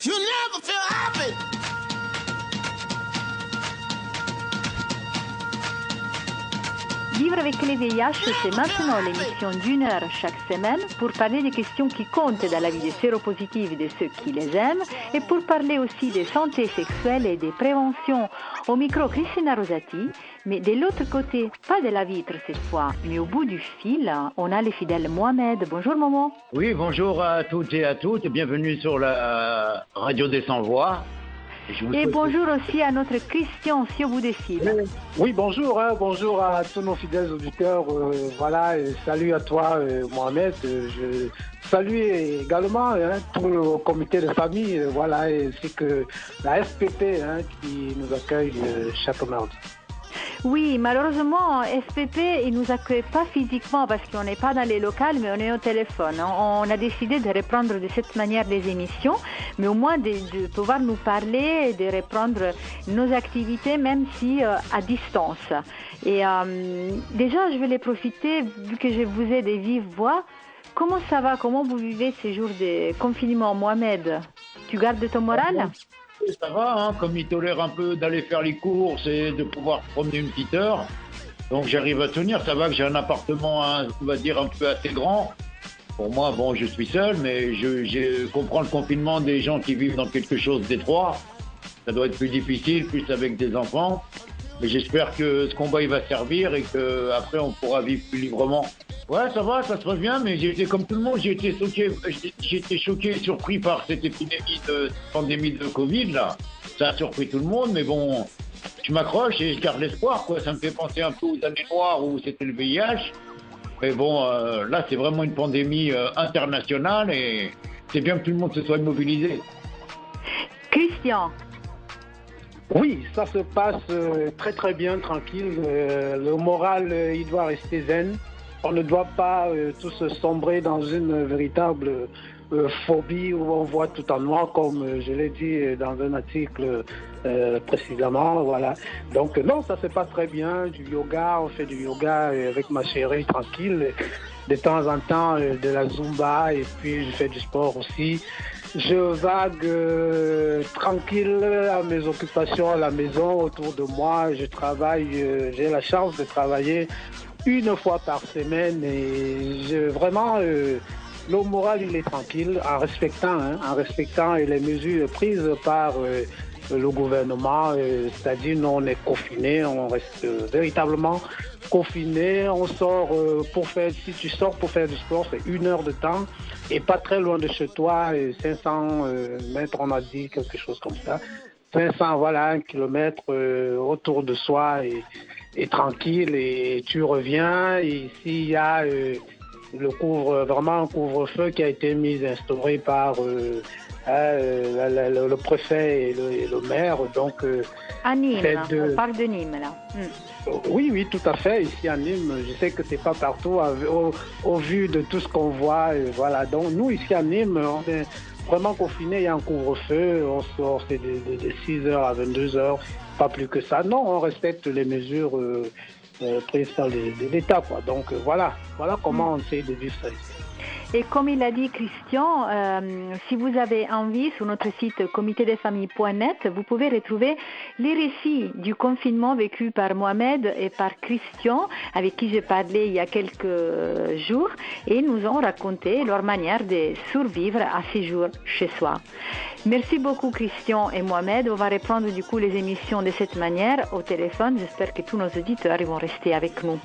You never feel happy. Vivre avec les VIH, c'est maintenant l'émission d'une heure chaque semaine pour parler des questions qui comptent dans la vie des séropositifs et de ceux qui les aiment et pour parler aussi de santé sexuelle et des préventions. Au micro, Cristina Rosati, mais de l'autre côté, pas de la vitre cette fois, mais au bout du fil, on a le fidèle Mohamed. Bonjour Momo. Oui, bonjour à toutes et à toutes, bienvenue sur la radio des Sans-Voix. Et bonjour aussi à notre Christian, si au bout des fils. Oui, bonjour, bonjour à tous nos fidèles auditeurs. Salut à toi, Mohamed. Je salue également tout le comité de famille, ainsi que la SPP qui nous accueille chaque mardi. Oui, malheureusement, SPP, il ne nous accueille pas physiquement parce qu'on n'est pas dans les locales, mais on est au téléphone. On a décidé de reprendre de cette manière les émissions, mais au moins de pouvoir nous parler et de reprendre nos activités, même si à distance. Et déjà, je vais les profiter, vu que je vous ai de vive voix. Comment ça va? Comment vous vivez ces jours de confinement, Mohamed? Tu gardes ton moral? Ça va, comme il tolère un peu d'aller faire les courses et de pouvoir promener une petite heure. Donc j'arrive à tenir, ça va que j'ai un appartement, on va dire, un peu assez grand. Pour moi, bon, je suis seul, mais je comprends le confinement des gens qui vivent dans quelque chose d'étroit. Ça doit être plus difficile, plus avec des enfants. Mais j'espère que ce combat, il va servir et qu'après, on pourra vivre plus librement. Ouais, ça va, ça se passe bien, mais j'ai été comme tout le monde, j'ai été choqué et surpris par cette pandémie de Covid, là. Ça a surpris tout le monde, mais bon, je m'accroche et je garde l'espoir, quoi. Ça me fait penser un peu aux années noires où c'était le VIH. Mais bon, là, c'est vraiment une pandémie internationale et c'est bien que tout le monde se soit mobilisé. Christian. Oui, ça se passe très très bien, tranquille. Le moral, il doit rester zen. On ne doit pas tous sombrer dans une véritable phobie où on voit tout en noir, comme je l'ai dit dans un article précisément. Voilà. Donc non, ça se passe très bien. Du yoga, on fait du yoga avec ma chérie, tranquille. De temps en temps, de la Zumba et puis je fais du sport aussi. Je vague tranquille à mes occupations à la maison, autour de moi. Je travaille, j'ai la chance de travailler une fois par semaine et vraiment le moral il est tranquille en respectant les mesures prises par le gouvernement, c'est-à-dire nous on est confinés, on reste véritablement confinés, on sort si tu sors pour faire du sport c'est 1 heure de temps et pas très loin de chez toi, 500 mètres on a dit quelque chose comme ça, 500 1 kilomètre autour de soi et tranquille et tu reviens et s'il y a vraiment un couvre-feu qui a été instauré par le préfet et le maire, donc à Nîmes, on parle de Nîmes là. Oui, tout à fait. Ici à Nîmes, je sais que c'est pas partout au vu de tout ce qu'on voit. Voilà. Donc nous ici à Nîmes, on est vraiment confinés. Il y a un couvre-feu. On sort c'est de 6h à 22h, pas plus que ça. Non, on respecte les mesures prises par l'État, quoi. Donc voilà comment on essaie de vivre ça ici. Et comme il a dit Christian, si vous avez envie, sur notre site comitédesfamilles.net, vous pouvez retrouver les récits du confinement vécu par Mohamed et par Christian, avec qui j'ai parlé il y a quelques jours, et ils nous ont raconté leur manière de survivre à ces jours chez soi. Merci beaucoup Christian et Mohamed. On va reprendre du coup les émissions de cette manière au téléphone. J'espère que tous nos auditeurs vont rester avec nous.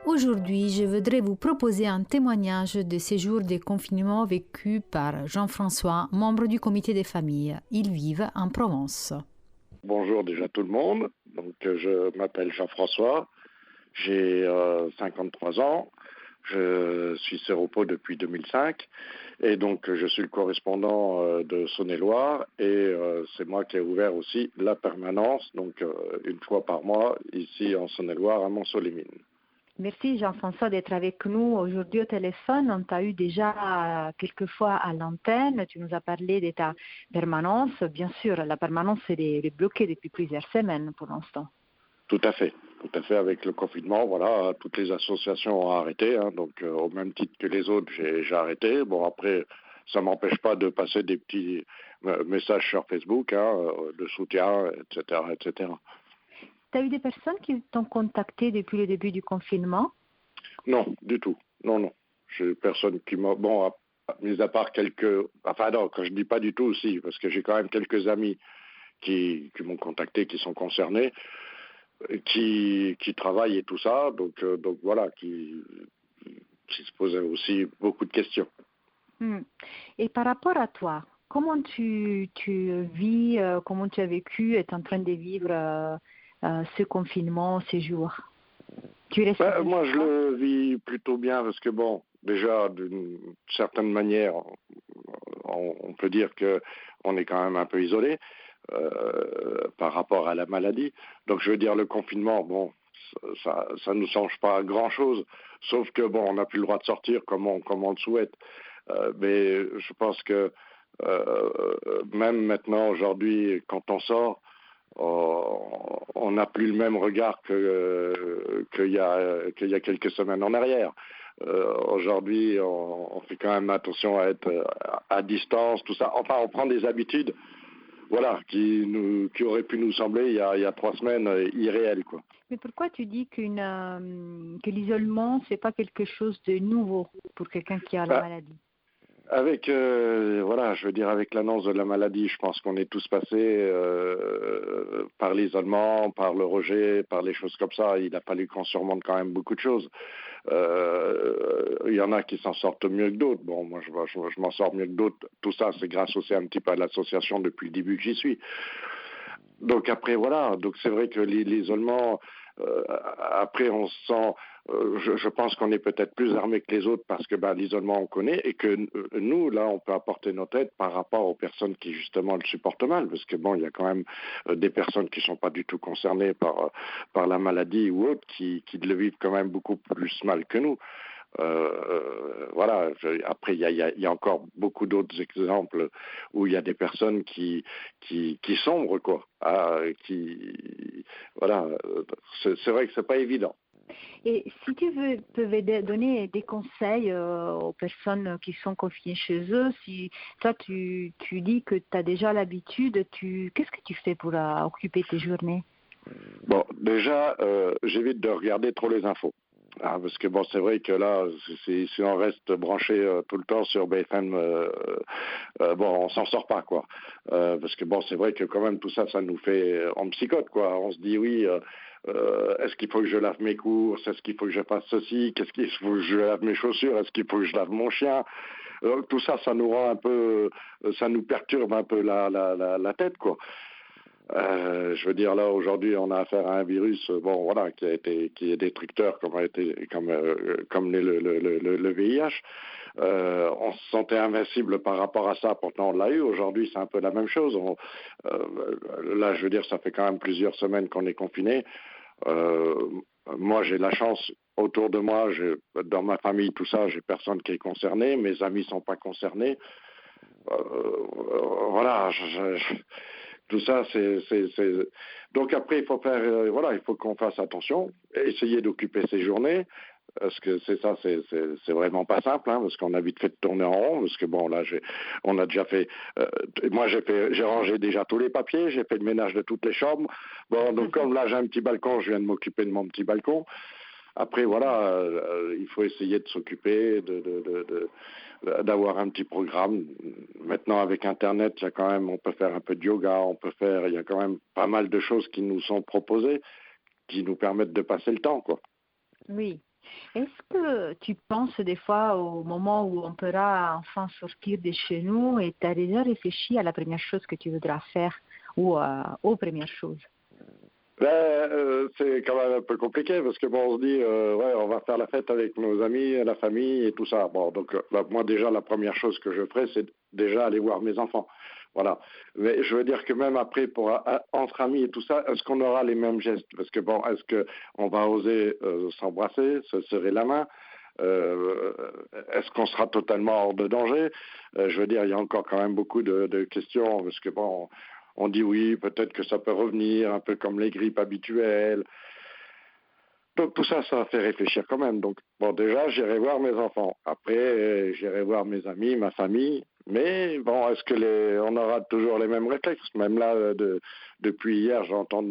Aujourd'hui, je voudrais vous proposer un témoignage de ces jours de confinement vécu par Jean-François, membre du comité des familles. Ils vivent en Provence. Bonjour déjà tout le monde. Donc, je m'appelle Jean-François, j'ai 53 ans, je suis séropo depuis 2005 et donc je suis le correspondant de Saône-et-Loire et c'est moi qui ai ouvert aussi la permanence, donc 1 fois par mois ici en Saône-et-Loire à Mont-Solimine. Merci Jean-François d'être avec nous aujourd'hui au téléphone. On t'a eu déjà quelques fois à l'antenne. Tu nous as parlé de ta permanence. Bien sûr, la permanence est bloquée depuis plusieurs semaines pour l'instant. Tout à fait. Tout à fait. Avec le confinement, voilà, toutes les associations ont arrêté. Hein, donc, au même titre que les autres, j'ai arrêté. Bon, après, ça m'empêche pas de passer des petits messages sur Facebook, de soutien, etc., etc. Tu as eu des personnes qui t'ont contacté depuis le début du confinement? Non, du tout. Non, non. J'ai personne qui m'a... Bon, mis à part quelques... Enfin non, quand je dis pas du tout aussi, parce que j'ai quand même quelques amis qui m'ont contacté, qui sont concernés, qui travaillent et tout ça, donc voilà, qui se posaient aussi beaucoup de questions. Et par rapport à toi, comment tu vis, comment tu as vécu, être en train de vivre ce confinement, ces jours? Moi, je le vis plutôt bien parce que, bon, déjà, d'une certaine manière, on peut dire qu'on est quand même un peu isolé par rapport à la maladie. Donc, je veux dire, le confinement, bon, ça ne nous change pas grand-chose, sauf que, bon, on n'a plus le droit de sortir comme on le souhaite. Mais je pense que même maintenant, aujourd'hui, quand on sort, on n'a plus le même regard qu'il y a quelques semaines en arrière. Aujourd'hui, on fait quand même attention à être à distance, tout ça. Enfin, on prend des habitudes, voilà, qui auraient pu nous sembler il y a 3 semaines irréelles, quoi. Mais pourquoi tu dis que l'isolement, c'est pas quelque chose de nouveau pour quelqu'un qui a la maladie? Avec, voilà, je veux dire, avec l'annonce de la maladie, je pense qu'on est tous passés par l'isolement, par le rejet, par les choses comme ça. Il a fallu qu'on surmonte quand même beaucoup de choses. Il y en a qui s'en sortent mieux que d'autres. Bon, moi, je m'en sors mieux que d'autres. Tout ça, c'est grâce aussi un petit peu à l'association depuis le début que j'y suis. Donc après, voilà. Donc c'est vrai que l'isolement... après, on se sent, je pense qu'on est peut-être plus armé que les autres parce que l'isolement on connaît et que nous, là, on peut apporter notre aide par rapport aux personnes qui justement le supportent mal, parce que bon, il y a quand même des personnes qui sont pas du tout concernées par la maladie ou autres qui le vivent quand même beaucoup plus mal que nous. Voilà. Après, il y a encore beaucoup d'autres exemples où il y a des personnes qui sombrent, quoi. Voilà. C'est vrai que c'est pas évident. Et si tu pouvais donner des conseils aux personnes qui sont confinées chez eux, si toi tu dis que tu as déjà l'habitude, qu'est-ce que tu fais pour occuper tes journées? Bon, déjà, j'évite de regarder trop les infos. Parce que bon, c'est vrai que là, si on reste branché tout le temps sur BFM, bon, on s'en sort pas, quoi. Parce que bon, c'est vrai que quand même tout ça, ça nous fait en psychote, quoi. On se dit oui, est-ce qu'il faut que je lave mes courses, est-ce qu'il faut que je fasse ceci, qu'est-ce qu'il faut que je lave mes chaussures, est-ce qu'il faut que je lave mon chien. Tout ça, ça nous rend un peu, ça nous perturbe un peu la tête, quoi. Je veux dire, là, aujourd'hui, on a affaire à un virus, bon, voilà, qui est destructeur, comme le VIH. On se sentait invincible par rapport à ça, pourtant on l'a eu. Aujourd'hui, c'est un peu la même chose. Là, je veux dire, ça fait quand même plusieurs semaines qu'on est confiné. Moi, j'ai la chance, autour de moi, dans ma famille, tout ça, j'ai personne qui est concerné. Mes amis sont pas concernés. Voilà, tout ça, donc après, il faut faire, voilà, il faut qu'on fasse attention, essayer d'occuper ses journées, parce que c'est vraiment pas simple, parce qu'on a vite fait de tourner en rond, parce que bon, là, on a déjà fait, moi j'ai rangé déjà tous les papiers, j'ai fait le ménage de toutes les chambres, bon, donc comme là j'ai un petit balcon, je viens de m'occuper de mon petit balcon. Après, voilà, il faut essayer de s'occuper, d'avoir un petit programme. Maintenant, avec Internet, il y a quand même, on peut faire un peu de yoga, il y a quand même pas mal de choses qui nous sont proposées, qui nous permettent de passer le temps, quoi. Oui. Est-ce que tu penses des fois au moment où on pourra enfin sortir de chez nous et tu as déjà réfléchi à la première chose que tu voudras faire ou aux premières choses? C'est quand même un peu compliqué parce que bon, on se dit ouais, on va faire la fête avec nos amis, la famille et tout ça. Bon, donc moi déjà la première chose que je ferai, c'est déjà aller voir mes enfants. Voilà. Mais je veux dire que même après, entre amis et tout ça, est-ce qu'on aura les mêmes gestes? Parce que bon, est-ce que on va oser s'embrasser, se serrer la main? Est-ce qu'on sera totalement hors de danger? Je veux dire, il y a encore quand même beaucoup de questions parce que bon. On dit oui, peut-être que ça peut revenir, un peu comme les grippes habituelles. Donc tout ça, ça fait réfléchir quand même. Donc bon, déjà, j'irai voir mes enfants. Après, j'irai voir mes amis, ma famille. Mais bon, est-ce que on aura toujours les mêmes réflexes? Même là, depuis hier, j'entends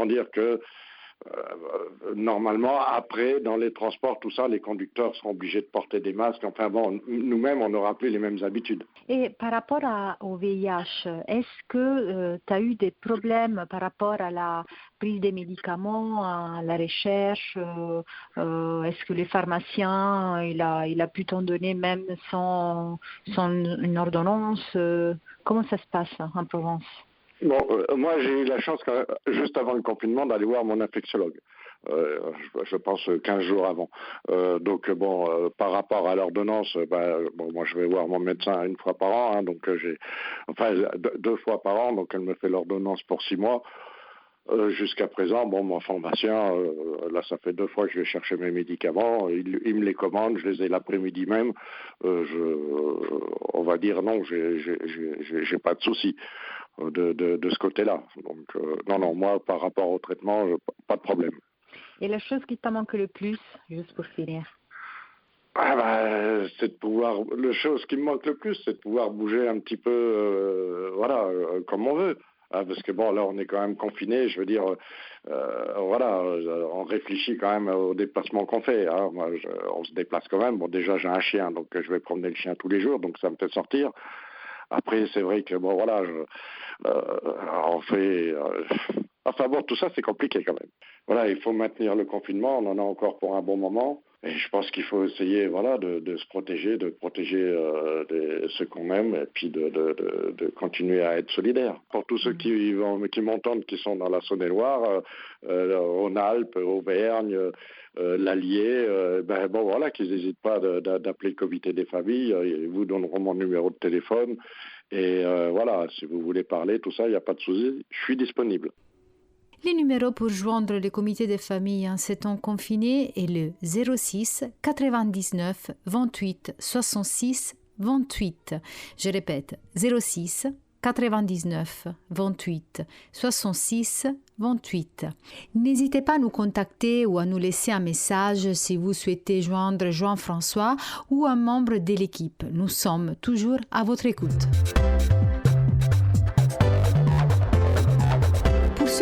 dire que normalement, après, dans les transports, tout ça, les conducteurs seront obligés de porter des masques. Enfin bon, nous-mêmes, on n'aura plus les mêmes habitudes. Et par rapport au VIH, est-ce que tu as eu des problèmes par rapport à la prise des médicaments, à la recherche? Est-ce que les pharmaciens, il a pu t'en donner même sans une ordonnance? Comment ça se passe en Provence? Bon, moi j'ai eu la chance, juste avant le confinement, d'aller voir mon infectiologue. Je pense 15 jours avant. Donc bon, par rapport à l'ordonnance, moi je vais voir mon médecin une fois par an, donc deux fois par an, donc elle me fait l'ordonnance pour 6 mois. Jusqu'à présent, mon pharmacien, là ça fait 2 fois que je vais chercher mes médicaments, il me les commande, je les ai l'après-midi même. On va dire non, j'ai pas de souci de ce côté-là. Donc non, moi par rapport au traitement, pas de problème. Et la chose qui t'a manqué le plus, juste pour finir? C'est de pouvoir. La chose qui me manque le plus, c'est de pouvoir bouger un petit peu, comme on veut. Parce que bon, là, on est quand même confiné. Je veux dire, on réfléchit quand même aux déplacements qu'on fait. Moi, on se déplace quand même. Bon, déjà, j'ai un chien, donc je vais promener le chien tous les jours, donc ça me fait sortir. Après, c'est vrai que on fait. Tout ça, c'est compliqué quand même. Voilà, il faut maintenir le confinement. On en a encore pour un bon moment. Et je pense qu'il faut essayer, de se protéger, de protéger ceux qu'on aime, et puis de continuer à être solidaire. Pour tous ceux qui m'entendent, qui sont dans la Saône-et-Loire, Rhône-Alpes, Auvergne, l'Allier, qu'ils n'hésitent pas d'appeler le comité des familles. Ils vous donneront mon numéro de téléphone. Et si vous voulez parler, tout ça, il n'y a pas de souci. Je suis disponible. Les numéros pour joindre le comité des familles en ces temps confinés est le 06 99 28 66 28. Je répète, 06 99 28 66 28. N'hésitez pas à nous contacter ou à nous laisser un message si vous souhaitez joindre Jean-François ou un membre de l'équipe. Nous sommes toujours à votre écoute.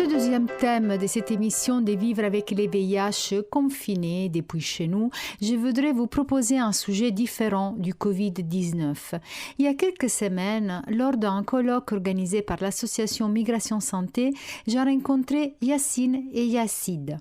Deuxième thème de cette émission de vivre avec les VIH confinés depuis chez nous, je voudrais vous proposer un sujet différent du Covid-19. Il y a quelques semaines, lors d'un colloque organisé par l'association Migration Santé, j'ai rencontré Yacine et Yacide.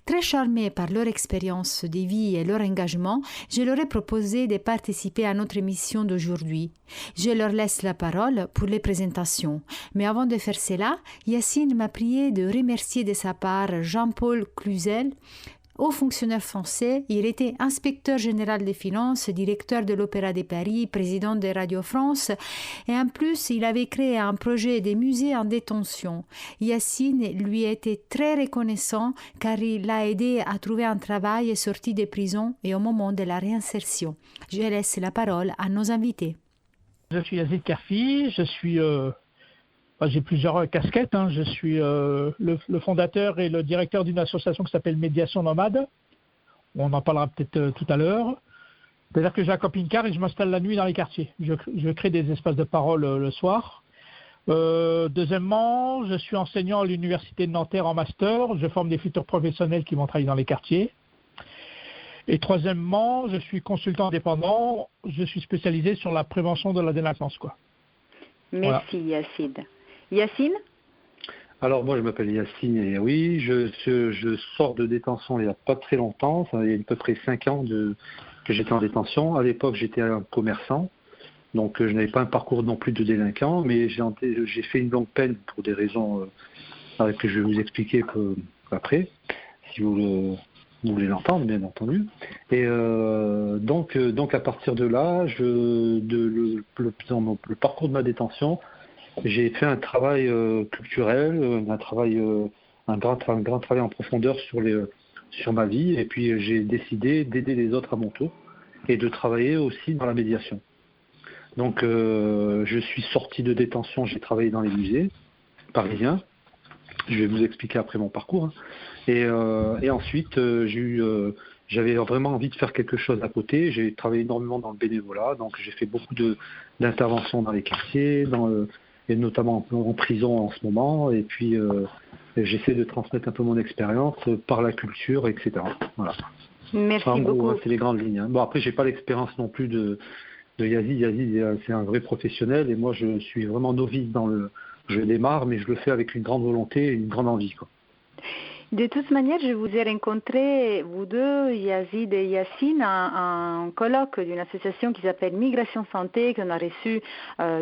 Très charmés par leur expérience de vie et leur engagement, je leur ai proposé de participer à notre émission d'aujourd'hui. Je leur laisse la parole pour les présentations. Mais avant de faire cela, Yacine m'a prié de remercier de sa part Jean-Paul Cluzel, haut fonctionnaire français. Il était inspecteur général des finances, directeur de l'Opéra de Paris, président de Radio France et en plus il avait créé un projet des musées en détention. Yacine lui était très reconnaissant car il l'a aidé à trouver un travail sorti des prisons et au moment de la réinsertion. Je laisse la parole à nos invités. Je suis Yazid Karfi, j'ai plusieurs casquettes. Je suis le fondateur et le directeur d'une association qui s'appelle Médiation Nomade. On en parlera peut-être tout à l'heure. C'est-à-dire que j'ai un camping-car et je m'installe la nuit dans les quartiers. Je crée des espaces de parole le soir. Deuxièmement, je suis enseignant à l'université de Nanterre en master. Je forme des futurs professionnels qui vont travailler dans les quartiers. Et troisièmement, je suis consultant indépendant. Je suis spécialisé sur la prévention de la délinquance. Merci Yacine. Yacine? Alors moi je m'appelle Yacine et oui, je sors de détention il n'y a pas très longtemps, il y a à peu près 5 ans que j'étais en détention. À l'époque j'étais un commerçant, donc je n'avais pas un parcours non plus de délinquant, mais j'ai fait une longue peine pour des raisons que je vais vous expliquer après, si vous voulez l'entendre bien entendu. Et donc à partir de là, dans le parcours de ma détention, j'ai fait un travail culturel, un grand travail en profondeur sur ma vie, et puis j'ai décidé d'aider les autres à mon tour et de travailler aussi dans la médiation. Donc je suis sorti de détention, j'ai travaillé dans les musées, parisien. Je vais vous expliquer après mon parcours. Hein. Et ensuite, j'avais vraiment envie de faire quelque chose à côté. J'ai travaillé énormément dans le bénévolat, donc j'ai fait beaucoup d'interventions dans les quartiers, et notamment en prison en ce moment. Et puis, j'essaie de transmettre un peu mon expérience par la culture, etc. Voilà. Merci en beaucoup. gros, hein, c'est les grandes lignes. Hein. Bon, après, j'ai pas l'expérience non plus de Yazid. Yazid, c'est un vrai professionnel, et moi, je suis vraiment novice je démarre, mais je le fais avec une grande volonté et une grande envie, quoi. De toute manière, je vous ai rencontré, vous deux, Yazid et Yacine, un colloque d'une association qui s'appelle Migration Santé, qu'on a reçu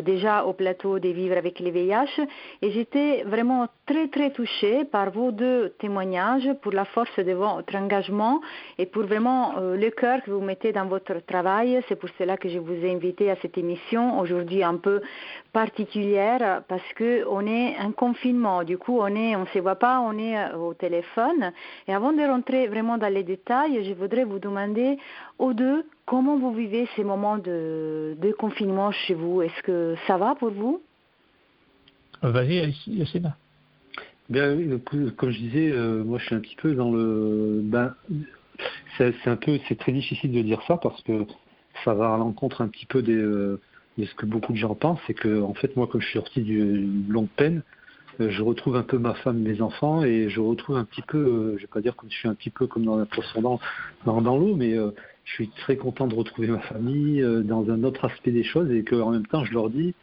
déjà au plateau des Vivre avec les VIH. Et j'étais vraiment très, très touchée par vos deux témoignages, pour la force de votre engagement et pour vraiment le cœur que vous mettez dans votre travail. C'est pour cela que je vous ai invité à cette émission, aujourd'hui un peu particulière, parce qu'on est en confinement. Du coup, on ne se voit pas, on est au téléphone. Et avant de rentrer vraiment dans les détails, je voudrais vous demander aux deux comment vous vivez ces moments de confinement chez vous. Est-ce que ça va pour vous? Vas-y, Yacine. Bien, comme je disais, moi je suis un petit peu dans c'est très difficile de dire ça parce que ça va à l'encontre un petit peu de ce que beaucoup de gens pensent. C'est que en fait, moi, comme je suis sorti d'une longue peine, je retrouve un peu ma femme, mes enfants, et je retrouve un petit peu, je vais pas dire que je suis un petit peu comme dans un poisson dans l'eau, mais je suis très content de retrouver ma famille dans un autre aspect des choses, et qu'en même temps, je leur dis,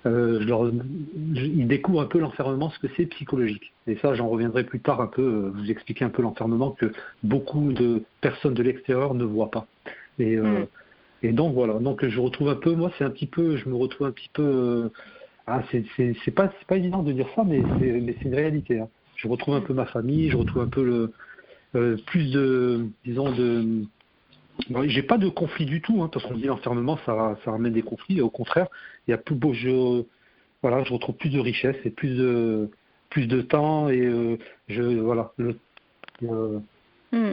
ils découvrent un peu l'enfermement, ce que c'est psychologique. Et ça, j'en reviendrai plus tard un peu, vous expliquer un peu l'enfermement que beaucoup de personnes de l'extérieur ne voient pas. Et donc voilà, donc je retrouve un peu, moi, je me retrouve un petit peu... c'est pas évident de dire ça, mais c'est une réalité. Hein. Je retrouve un peu ma famille, je retrouve un peu plus bon, j'ai pas de conflit du tout, hein, parce qu'on dit l'enfermement, ça ramène des conflits. Au contraire, il y a je retrouve plus de richesse et plus de temps, et je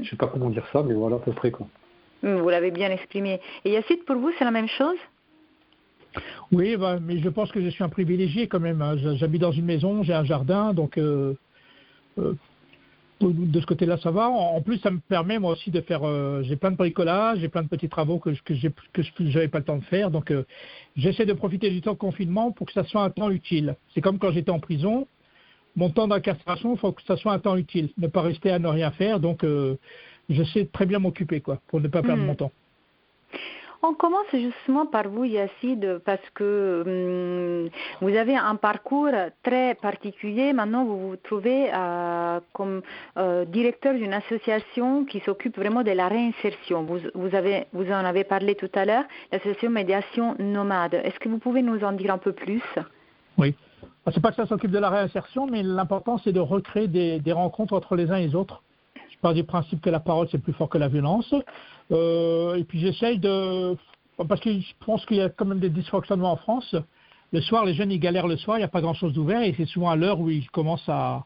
sais pas comment dire ça, mais voilà à peu près, quoi. Vous l'avez bien exprimé. Et Yacine, pour vous, c'est la même chose? Oui, mais je pense que je suis un privilégié quand même. Hein. J'habite dans une maison, j'ai un jardin, donc de ce côté-là, ça va. En plus, ça me permet moi aussi de faire. J'ai plein de bricolage, j'ai plein de petits travaux que je n'avais pas le temps de faire. Donc, j'essaie de profiter du temps de confinement pour que ça soit un temps utile. C'est comme quand j'étais en prison. Mon temps d'incarcération, il faut que ça soit un temps utile, ne pas rester à ne rien faire. Donc, je sais très bien m'occuper, quoi, pour ne pas perdre mon temps. On commence justement par vous, Yacine, parce que vous avez un parcours très particulier. Maintenant, vous vous trouvez comme directeur d'une association qui s'occupe vraiment de la réinsertion. Vous en avez parlé tout à l'heure, l'association Médiation Nomade. Est-ce que vous pouvez nous en dire un peu plus? Oui. C'est pas que ça s'occupe de la réinsertion, mais l'important, c'est de recréer des rencontres entre les uns et les autres. Je pars du principe que la parole, c'est plus fort que la violence. Et puis j'essaye parce que je pense qu'il y a quand même des dysfonctionnements en France. Le soir, les jeunes, ils galèrent le soir, il n'y a pas grand-chose d'ouvert, et c'est souvent à l'heure où ils commencent à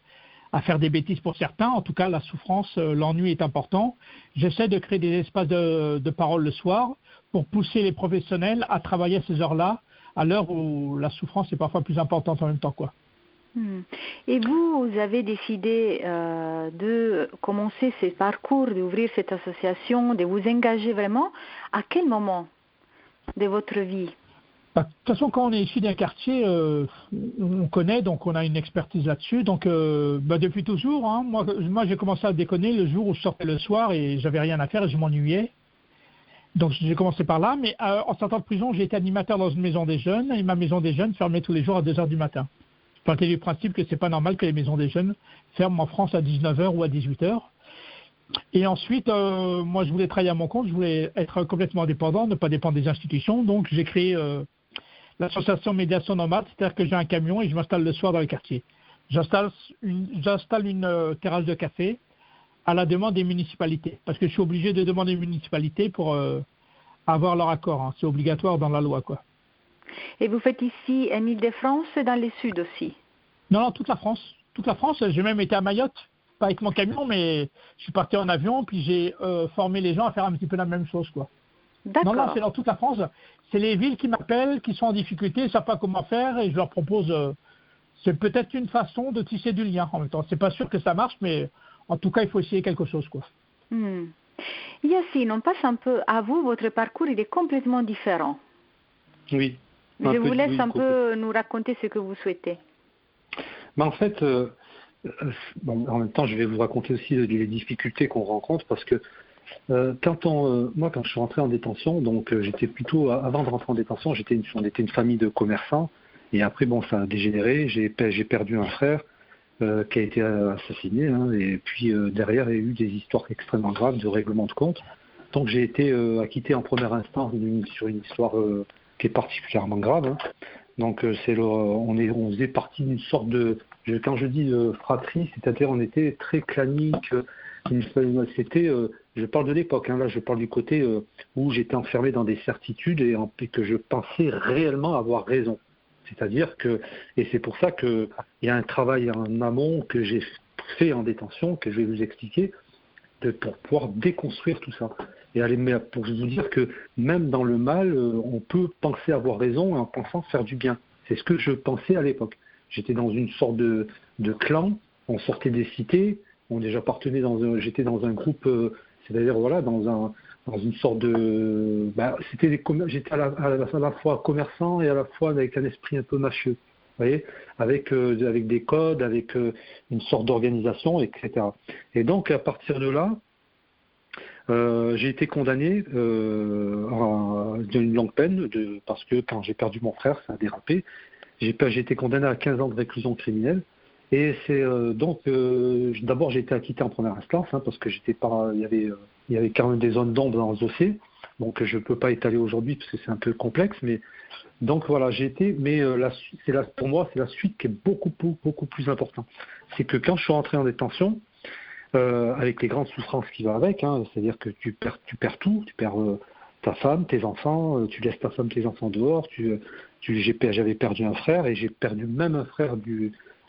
faire des bêtises pour certains. En tout cas, la souffrance, l'ennui est important. J'essaie de créer des espaces de parole le soir pour pousser les professionnels à travailler à ces heures-là, à l'heure où la souffrance est parfois plus importante en même temps, quoi. Et vous avez décidé de commencer ce parcours, d'ouvrir cette association, de vous engager vraiment. À quel moment de votre vie? De toute façon, quand on est issu d'un quartier, on connaît, donc on a une expertise là-dessus. Donc, depuis toujours, hein, moi j'ai commencé à déconner le jour où je sortais le soir et j'avais rien à faire et je m'ennuyais. Donc j'ai commencé par là, mais en sortant de prison, j'ai été animateur dans une maison des jeunes, et ma maison des jeunes fermait tous les jours à 2h du matin. Je partais du principe que c'est pas normal que les maisons des jeunes ferment en France à 19h ou à 18h. Et ensuite, moi je voulais travailler à mon compte, je voulais être complètement indépendant, ne pas dépendre des institutions, donc j'ai créé l'association Médiation Nomade, c'est-à-dire que j'ai un camion et je m'installe le soir dans les quartiers. J'installe une terrasse de café à la demande des municipalités, parce que je suis obligé de demander aux municipalités pour avoir leur accord, hein. C'est obligatoire dans la loi, quoi. Et vous faites ici en Île-de-France et dans le sud aussi? Non, toute la France. Toute la France, j'ai même été à Mayotte, pas avec mon camion, mais je suis parti en avion, puis j'ai formé les gens à faire un petit peu la même chose, quoi. D'accord. Non, c'est dans toute la France. C'est les villes qui m'appellent, qui sont en difficulté, ne savent pas comment faire, et je leur propose c'est peut-être une façon de tisser du lien en même temps. C'est pas sûr que ça marche, mais en tout cas, il faut essayer quelque chose, quoi. Yacine, on passe un peu à vous. Votre parcours, il est complètement différent. Oui. Je vous laisse un peu nous raconter ce que vous souhaitez. Mais en fait, en même temps, je vais vous raconter aussi les difficultés qu'on rencontre parce que moi, quand je suis rentré en détention, donc j'étais plutôt, avant de rentrer en détention, on était une famille de commerçants. Et après, bon, ça a dégénéré. J'ai perdu un frère qui a été assassiné. Hein, et puis derrière, il y a eu des histoires extrêmement graves de règlement de compte. Donc j'ai été acquitté en première instance sur une histoire qui est particulièrement grave. Hein. Donc on faisait partie d'une sorte de, quand je dis fratrie, c'est-à-dire on était très clanique. C'était, je parle de l'époque, hein, là je parle du côté où j'étais enfermé dans des certitudes et que je pensais réellement avoir raison. C'est-à-dire que, et c'est pour ça qu'il y a un travail en amont que j'ai fait en détention, que je vais vous expliquer, pour pouvoir déconstruire tout ça. Et pour vous dire que même dans le mal, on peut penser avoir raison en pensant faire du bien. C'est ce que je pensais à l'époque. J'étais dans une sorte de clan, on sortait des cités, j'étais dans un groupe, c'est-à-dire voilà, dans une sorte de, j'étais à la fois commerçant et à la fois avec un esprit un peu mafieux, vous voyez, avec des codes, avec une sorte d'organisation, etc. Et donc à partir de là, j'ai été condamné d'une longue peine parce que quand j'ai perdu mon frère, ça a dérapé. J'ai été condamné à 15 ans de réclusion criminelle. Et c'est d'abord j'ai été acquitté en première instance parce que il y avait quand même des zones d'ombre dans le dossier, donc je peux pas étaler aujourd'hui parce que c'est un peu complexe, mais donc voilà pour moi c'est la suite qui est beaucoup plus importante. C'est que quand je suis rentré en détention, avec les grandes souffrances qui vont avec, c'est-à-dire que tu perds tout, tu perds ta femme, tes enfants, tu laisses ta femme, tes enfants dehors, j'avais perdu un frère et j'ai perdu même un frère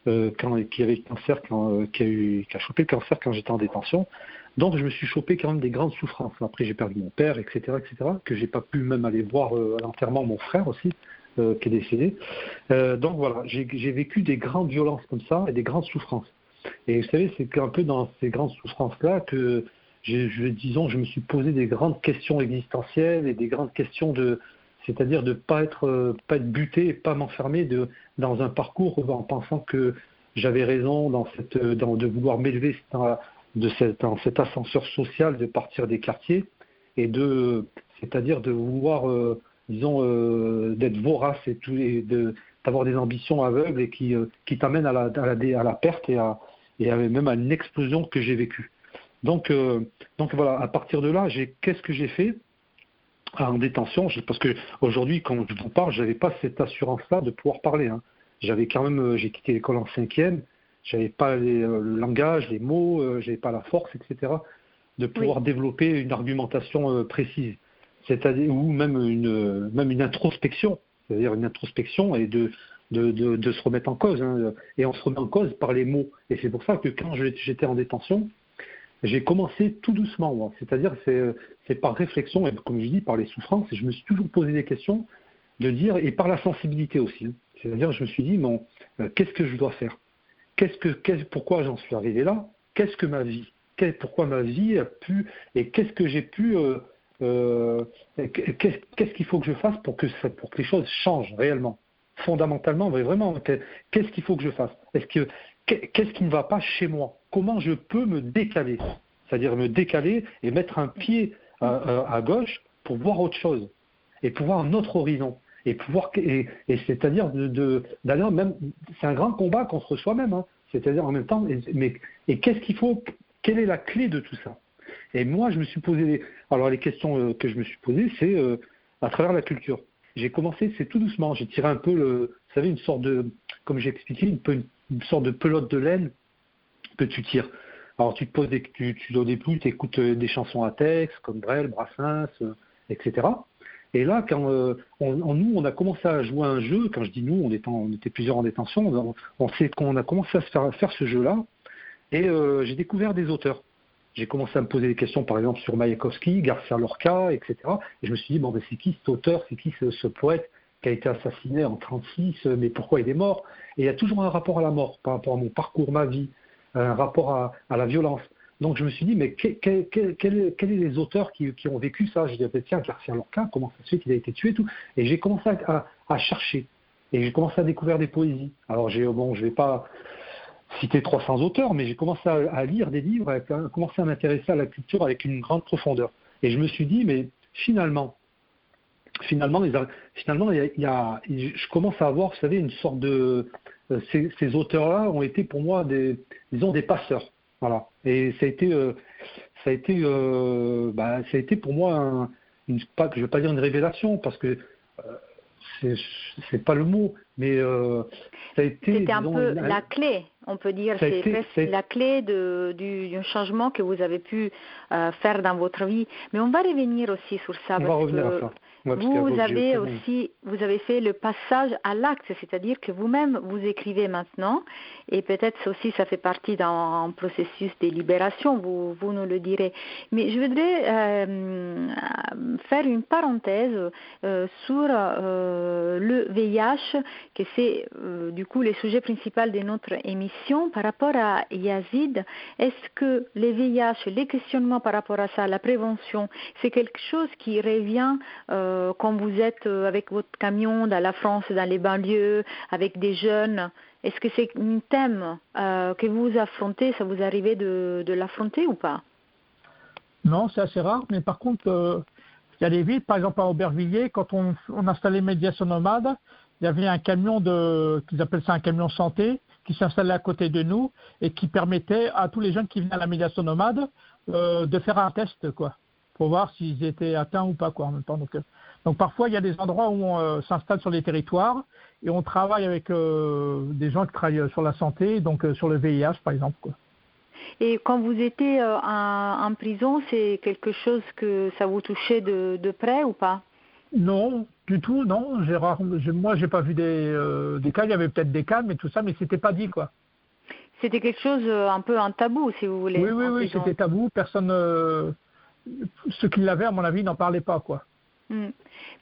qui avait le cancer, qui a chopé le cancer quand j'étais en détention. Donc je me suis chopé quand même des grandes souffrances. Après j'ai perdu mon père, etc., que j'ai pas pu même aller voir à l'enterrement, mon frère aussi, qui est décédé. Donc voilà, j'ai vécu des grandes violences comme ça et des grandes souffrances. Et vous savez, c'est un peu dans ces grandes souffrances-là que je me suis posé des grandes questions existentielles et des grandes questions c'est-à-dire de pas être buté et pas m'enfermer dans un parcours en pensant que j'avais raison de vouloir m'élever dans cet ascenseur social, de partir des quartiers et c'est-à-dire de vouloir d'être vorace et d'avoir des ambitions aveugles et qui t'amènent à la perte et même à une explosion que j'ai vécue. Donc voilà, à partir de là, qu'est-ce que j'ai fait en détention, parce que aujourd'hui, quand je vous parle, j'avais pas cette assurance-là de pouvoir parler. Hein. J'avais quand même, j'ai quitté l'école en 5e, j'avais pas le langage, les mots, j'avais pas la force, etc. de pouvoir développer une argumentation précise, c'est-à-dire ou même une introspection, c'est-à-dire une introspection et de se remettre en cause. Hein. Et on se remet en cause par les mots. Et c'est pour ça que quand j'étais en détention, j'ai commencé tout doucement, moi. C'est-à-dire c'est par réflexion et comme je dis par les souffrances. Et je me suis toujours posé des questions de dire et par la sensibilité aussi. Hein. C'est-à-dire je me suis dit qu'est-ce que je dois faire ? Pourquoi j'en suis arrivé là ? Qu'est-ce que ma vie ? Pourquoi ma vie a pu et qu'est-ce que j'ai pu qu'est-ce qu'il faut que je fasse pour que les choses changent réellement, fondamentalement, vraiment. Qu'est-ce qu'il faut que je fasse ? Qu'est-ce qui ne va pas chez moi ? Comment je peux me décaler ? C'est-à-dire me décaler et mettre un pied à gauche pour voir autre chose et pour voir un autre horizon. Et c'est-à-dire d'aller même, c'est un grand combat contre soi-même. Hein. C'est-à-dire en même temps, et qu'est-ce qu'il faut ? Quelle est la clé de tout ça ? Et moi, je me suis posé. Alors les questions que je me suis posées, c'est à travers la culture. J'ai commencé, c'est tout doucement. J'ai tiré un peu vous savez, une sorte de, comme j'ai expliqué, une sorte de pelote de laine que tu tires. Alors tu te poses au début, tu écoutes des chansons à texte comme Brel, Brassens, etc. Et là, quand on a commencé à jouer à un jeu, quand je dis nous, on était plusieurs en détention, on sait qu'on a commencé à faire ce jeu-là, et j'ai découvert des auteurs. J'ai commencé à me poser des questions, par exemple, sur Mayakovsky, Garcia Lorca, etc. Et je me suis dit, c'est qui cet auteur, c'est qui ce poète qui a été assassiné en 1936, mais pourquoi il est mort? Et il y a toujours un rapport à la mort par rapport à mon parcours, ma vie, un rapport à la violence. Donc je me suis dit, mais quels sont les auteurs qui ont vécu ça? J'ai dit, tiens, Garcia Lorca, comment ça se fait qu'il a été tué et tout? Et j'ai commencé à chercher. Et j'ai commencé à découvrir des poésies. Alors je ne vais pas citer 300 auteurs, mais j'ai commencé à lire des livres, à commencer à m'intéresser à la culture avec une grande profondeur. Et je me suis dit, mais finalement, je commence à avoir, vous savez, une sorte de... Ces auteurs-là ont été pour moi des passeurs. Voilà. Et ça a été pour moi je ne vais pas dire une révélation, parce que c'est pas le mot, mais ça a été... C'était un peu la clé, on peut dire, c'est la clé du changement que vous avez pu faire dans votre vie. Mais on va revenir aussi sur ça. On va revenir à ça. Vous avez fait le passage à l'acte, c'est-à-dire que vous-même vous écrivez maintenant, et peut-être aussi ça fait partie d'un processus de libération, vous nous le direz. Mais je voudrais faire une parenthèse sur le VIH, que c'est du coup le sujet principal de notre émission. Par rapport à Yazid, est-ce que le VIH, les questionnements par rapport à ça, la prévention, c'est quelque chose qui revient quand vous êtes avec votre camion dans la France, dans les banlieues, avec des jeunes? Est-ce que c'est un thème que vous affrontez, ça vous arrive de l'affronter ou pas? Non, c'est assez rare, mais par contre, il y a des villes, par exemple à Aubervilliers, quand on installait Médiation Nomade, il y avait un camion qu'ils appellent ça un camion santé, qui s'installait à côté de nous et qui permettait à tous les jeunes qui venaient à la Médiation Nomade de faire un test, quoi, pour voir s'ils étaient atteints ou pas, quoi, en même temps. Donc parfois, il y a des endroits où on s'installe sur les territoires et on travaille avec des gens qui travaillent sur la santé, donc sur le VIH, par exemple, quoi. Et quand vous étiez en prison, c'est quelque chose que ça vous touchait de près ou pas? Non, du tout, non. Moi, j'ai pas vu des cas. Il y avait peut-être des cas, mais tout ça, mais c'était pas dit, quoi. C'était quelque chose un peu un tabou, si vous voulez. Oui, c'était tabou. Personne, ceux qui l'avaient, à mon avis, n'en parlaient pas, quoi.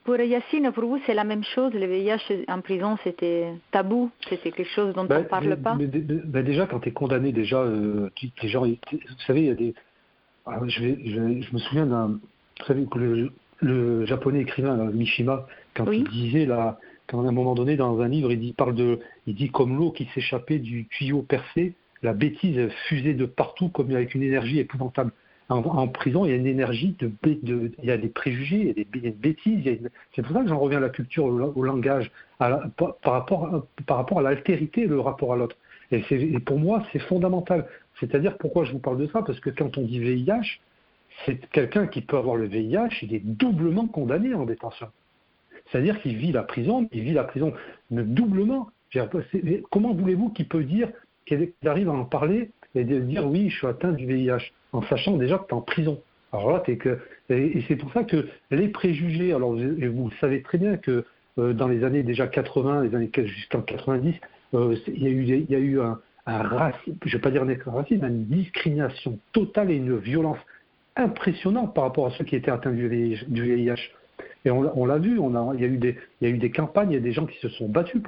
Pour Yacine, pour vous, c'est la même chose. Le VIH en prison, c'était tabou. C'était quelque chose dont on ne parle pas. Déjà, quand tu es condamné, les gens, vous savez, il y a des... Alors, je me souviens vous savez, le japonais écrivain Mishima, quand il disait là, quand à un moment donné dans un livre, il dit comme l'eau qui s'échappait du tuyau percé, la bêtise fusait de partout comme avec une énergie épouvantable. En prison, il y a une énergie il y a des préjugés, il y a des bêtises. C'est pour ça que j'en reviens à la culture, au langage, par rapport à l'altérité, le rapport à l'autre. Et pour moi, c'est fondamental. C'est-à-dire, pourquoi je vous parle de ça? Parce que quand on dit VIH, c'est quelqu'un qui peut avoir le VIH, il est doublement condamné en détention. C'est-à-dire qu'il vit la prison, mais doublement. Comment voulez-vous qu'il peut dire qu'il arrive à en parler et de dire oui, je suis atteint du VIH, en sachant déjà que tu es en prison? Alors là, et c'est pour ça que les préjugés, alors vous savez très bien que dans les années déjà 80, les années jusqu'en 90, il y a eu un racisme, je ne vais pas dire un racisme, une discrimination totale et une violence impressionnante par rapport à ceux qui étaient atteints du VIH. Et on l'a vu, il y a eu des campagnes, il y a des gens qui se sont battus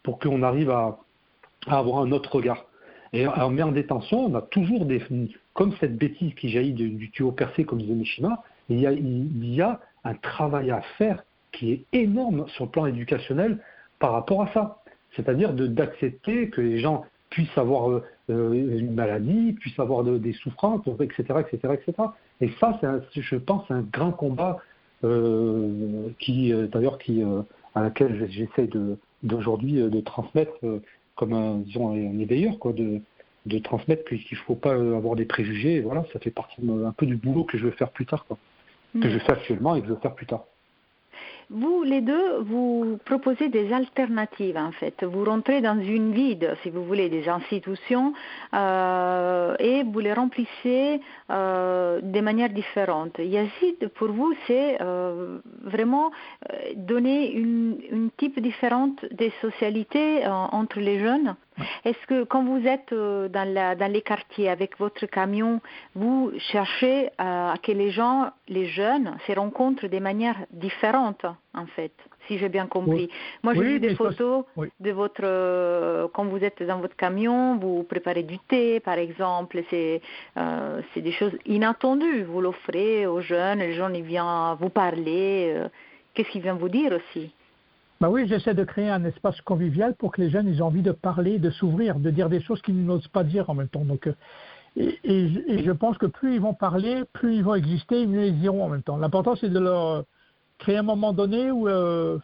pour qu'on arrive à avoir un autre regard. Et en détention, on a toujours comme cette bêtise qui jaillit du tuyau percé, comme disait Mishima, il y a un travail à faire qui est énorme sur le plan éducationnel par rapport à ça. C'est-à-dire d'accepter que les gens puissent avoir une maladie, puissent avoir des souffrances, etc., etc., etc. Et ça, je pense, c'est un grand combat à laquelle j'essaie d'aujourd'hui de transmettre comme un éveilleur, quoi, de transmettre qu'il ne faut pas avoir des préjugés. Et voilà, ça fait partie un peu du boulot que je veux faire plus tard, quoi, que je fais actuellement et que je veux faire plus tard. Vous, les deux, vous proposez des alternatives, en fait. Vous rentrez dans une vide, si vous voulez, des institutions et vous les remplissez de manière différente. Yazid, pour vous, c'est vraiment donner une type différente de socialité entre les jeunes? Est-ce que quand vous êtes dans les quartiers avec votre camion, vous cherchez à que les jeunes, se rencontrent de manière différente, en fait, si j'ai bien compris. Moi, j'ai vu des photos de votre, quand vous êtes dans votre camion, vous préparez du thé, par exemple. C'est des choses inattendues. Vous l'offrez aux jeunes, les gens ils viennent vous parler. Qu'est-ce qu'ils viennent vous dire aussi? Bah oui, j'essaie de créer un espace convivial pour que les jeunes ils aient envie de parler, de s'ouvrir, de dire des choses qu'ils n'osent pas dire en même temps. Donc, et je pense que plus ils vont parler, plus ils vont exister, mieux ils iront en même temps. L'important, c'est de leur créer un moment donné où je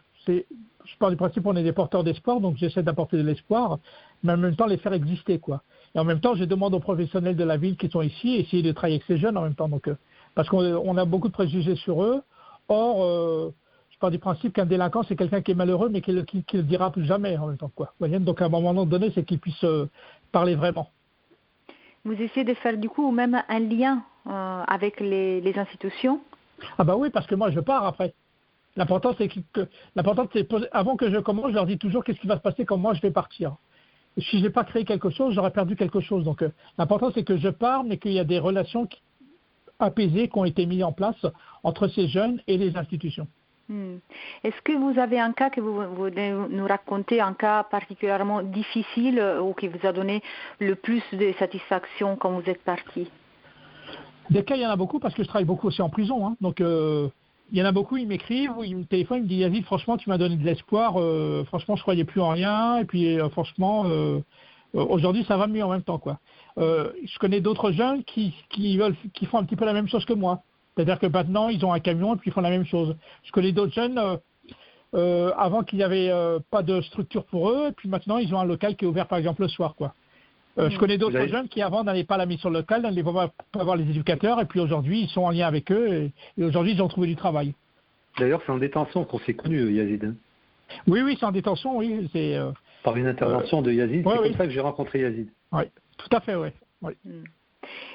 pars du principe qu'on est des porteurs d'espoir, donc j'essaie d'apporter de l'espoir, mais en même temps les faire exister, quoi. Et en même temps, je demande aux professionnels de la ville qui sont ici, essayer de travailler avec ces jeunes en même temps. Donc, parce qu'on a beaucoup de préjugés sur eux. Or, je pars du principe qu'un délinquant, c'est quelqu'un qui est malheureux, mais qui le dira plus jamais en même temps, quoi. Vous voyez, donc à un moment donné, c'est qu'il puisse parler vraiment. Vous essayez de faire du coup même un lien avec les institutions? Ah bah oui, parce que moi je pars après. L'important c'est avant que je commence, je leur dis toujours qu'est-ce qui va se passer quand moi je vais partir. Et si je n'ai pas créé quelque chose, j'aurais perdu quelque chose. Donc l'important c'est que je pars, mais qu'il y a des relations apaisées qui ont été mises en place entre ces jeunes et les institutions. Est-ce que vous avez un cas que vous voulez nous raconter, un cas particulièrement difficile ou qui vous a donné le plus de satisfaction quand vous êtes parti? Des cas, il y en a beaucoup parce que je travaille beaucoup aussi en prison. Hein. Donc, il y en a beaucoup, ils m'écrivent, ou ils me téléphonent, ils me disent « Yazid, franchement, tu m'as donné de l'espoir. Franchement, je ne croyais plus en rien. Et puis, franchement, aujourd'hui, ça va mieux en même temps. Quoi. » Je connais d'autres jeunes qui font un petit peu la même chose que moi. C'est-à-dire que maintenant, ils ont un camion et puis ils font la même chose. Je connais d'autres jeunes, avant qu'il n'y avait pas de structure pour eux, et puis maintenant, ils ont un local qui est ouvert, par exemple, le soir. Quoi. Je connais d'autres jeunes qui, avant, n'allaient pas à la mission locale, n'allaient pas voir les éducateurs, et puis aujourd'hui, ils sont en lien avec eux, et aujourd'hui, ils ont trouvé du travail. D'ailleurs, c'est en détention qu'on s'est connus, Yazid. Oui, c'est en détention, oui. Par une intervention de Yazid, c'est comme ça que j'ai rencontré Yazid. Oui, tout à fait, oui.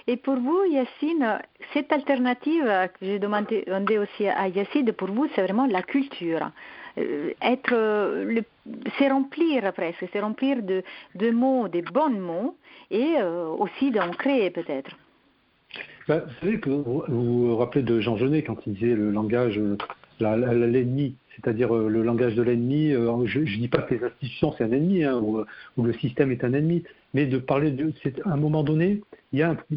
Et pour vous, Yacine, cette alternative que j'ai demandé aussi à Yacine, pour vous, c'est vraiment la culture. C'est remplir presque, c'est remplir de mots, des bons mots, et aussi d'en créer peut-être. Vous savez que vous vous rappelez de Jean Genet quand il disait le langage, l'ennemi, c'est-à-dire le langage de l'ennemi. Je ne dis pas que les institutions c'est un ennemi, hein, ou le système est un ennemi, mais de parler à un moment donné,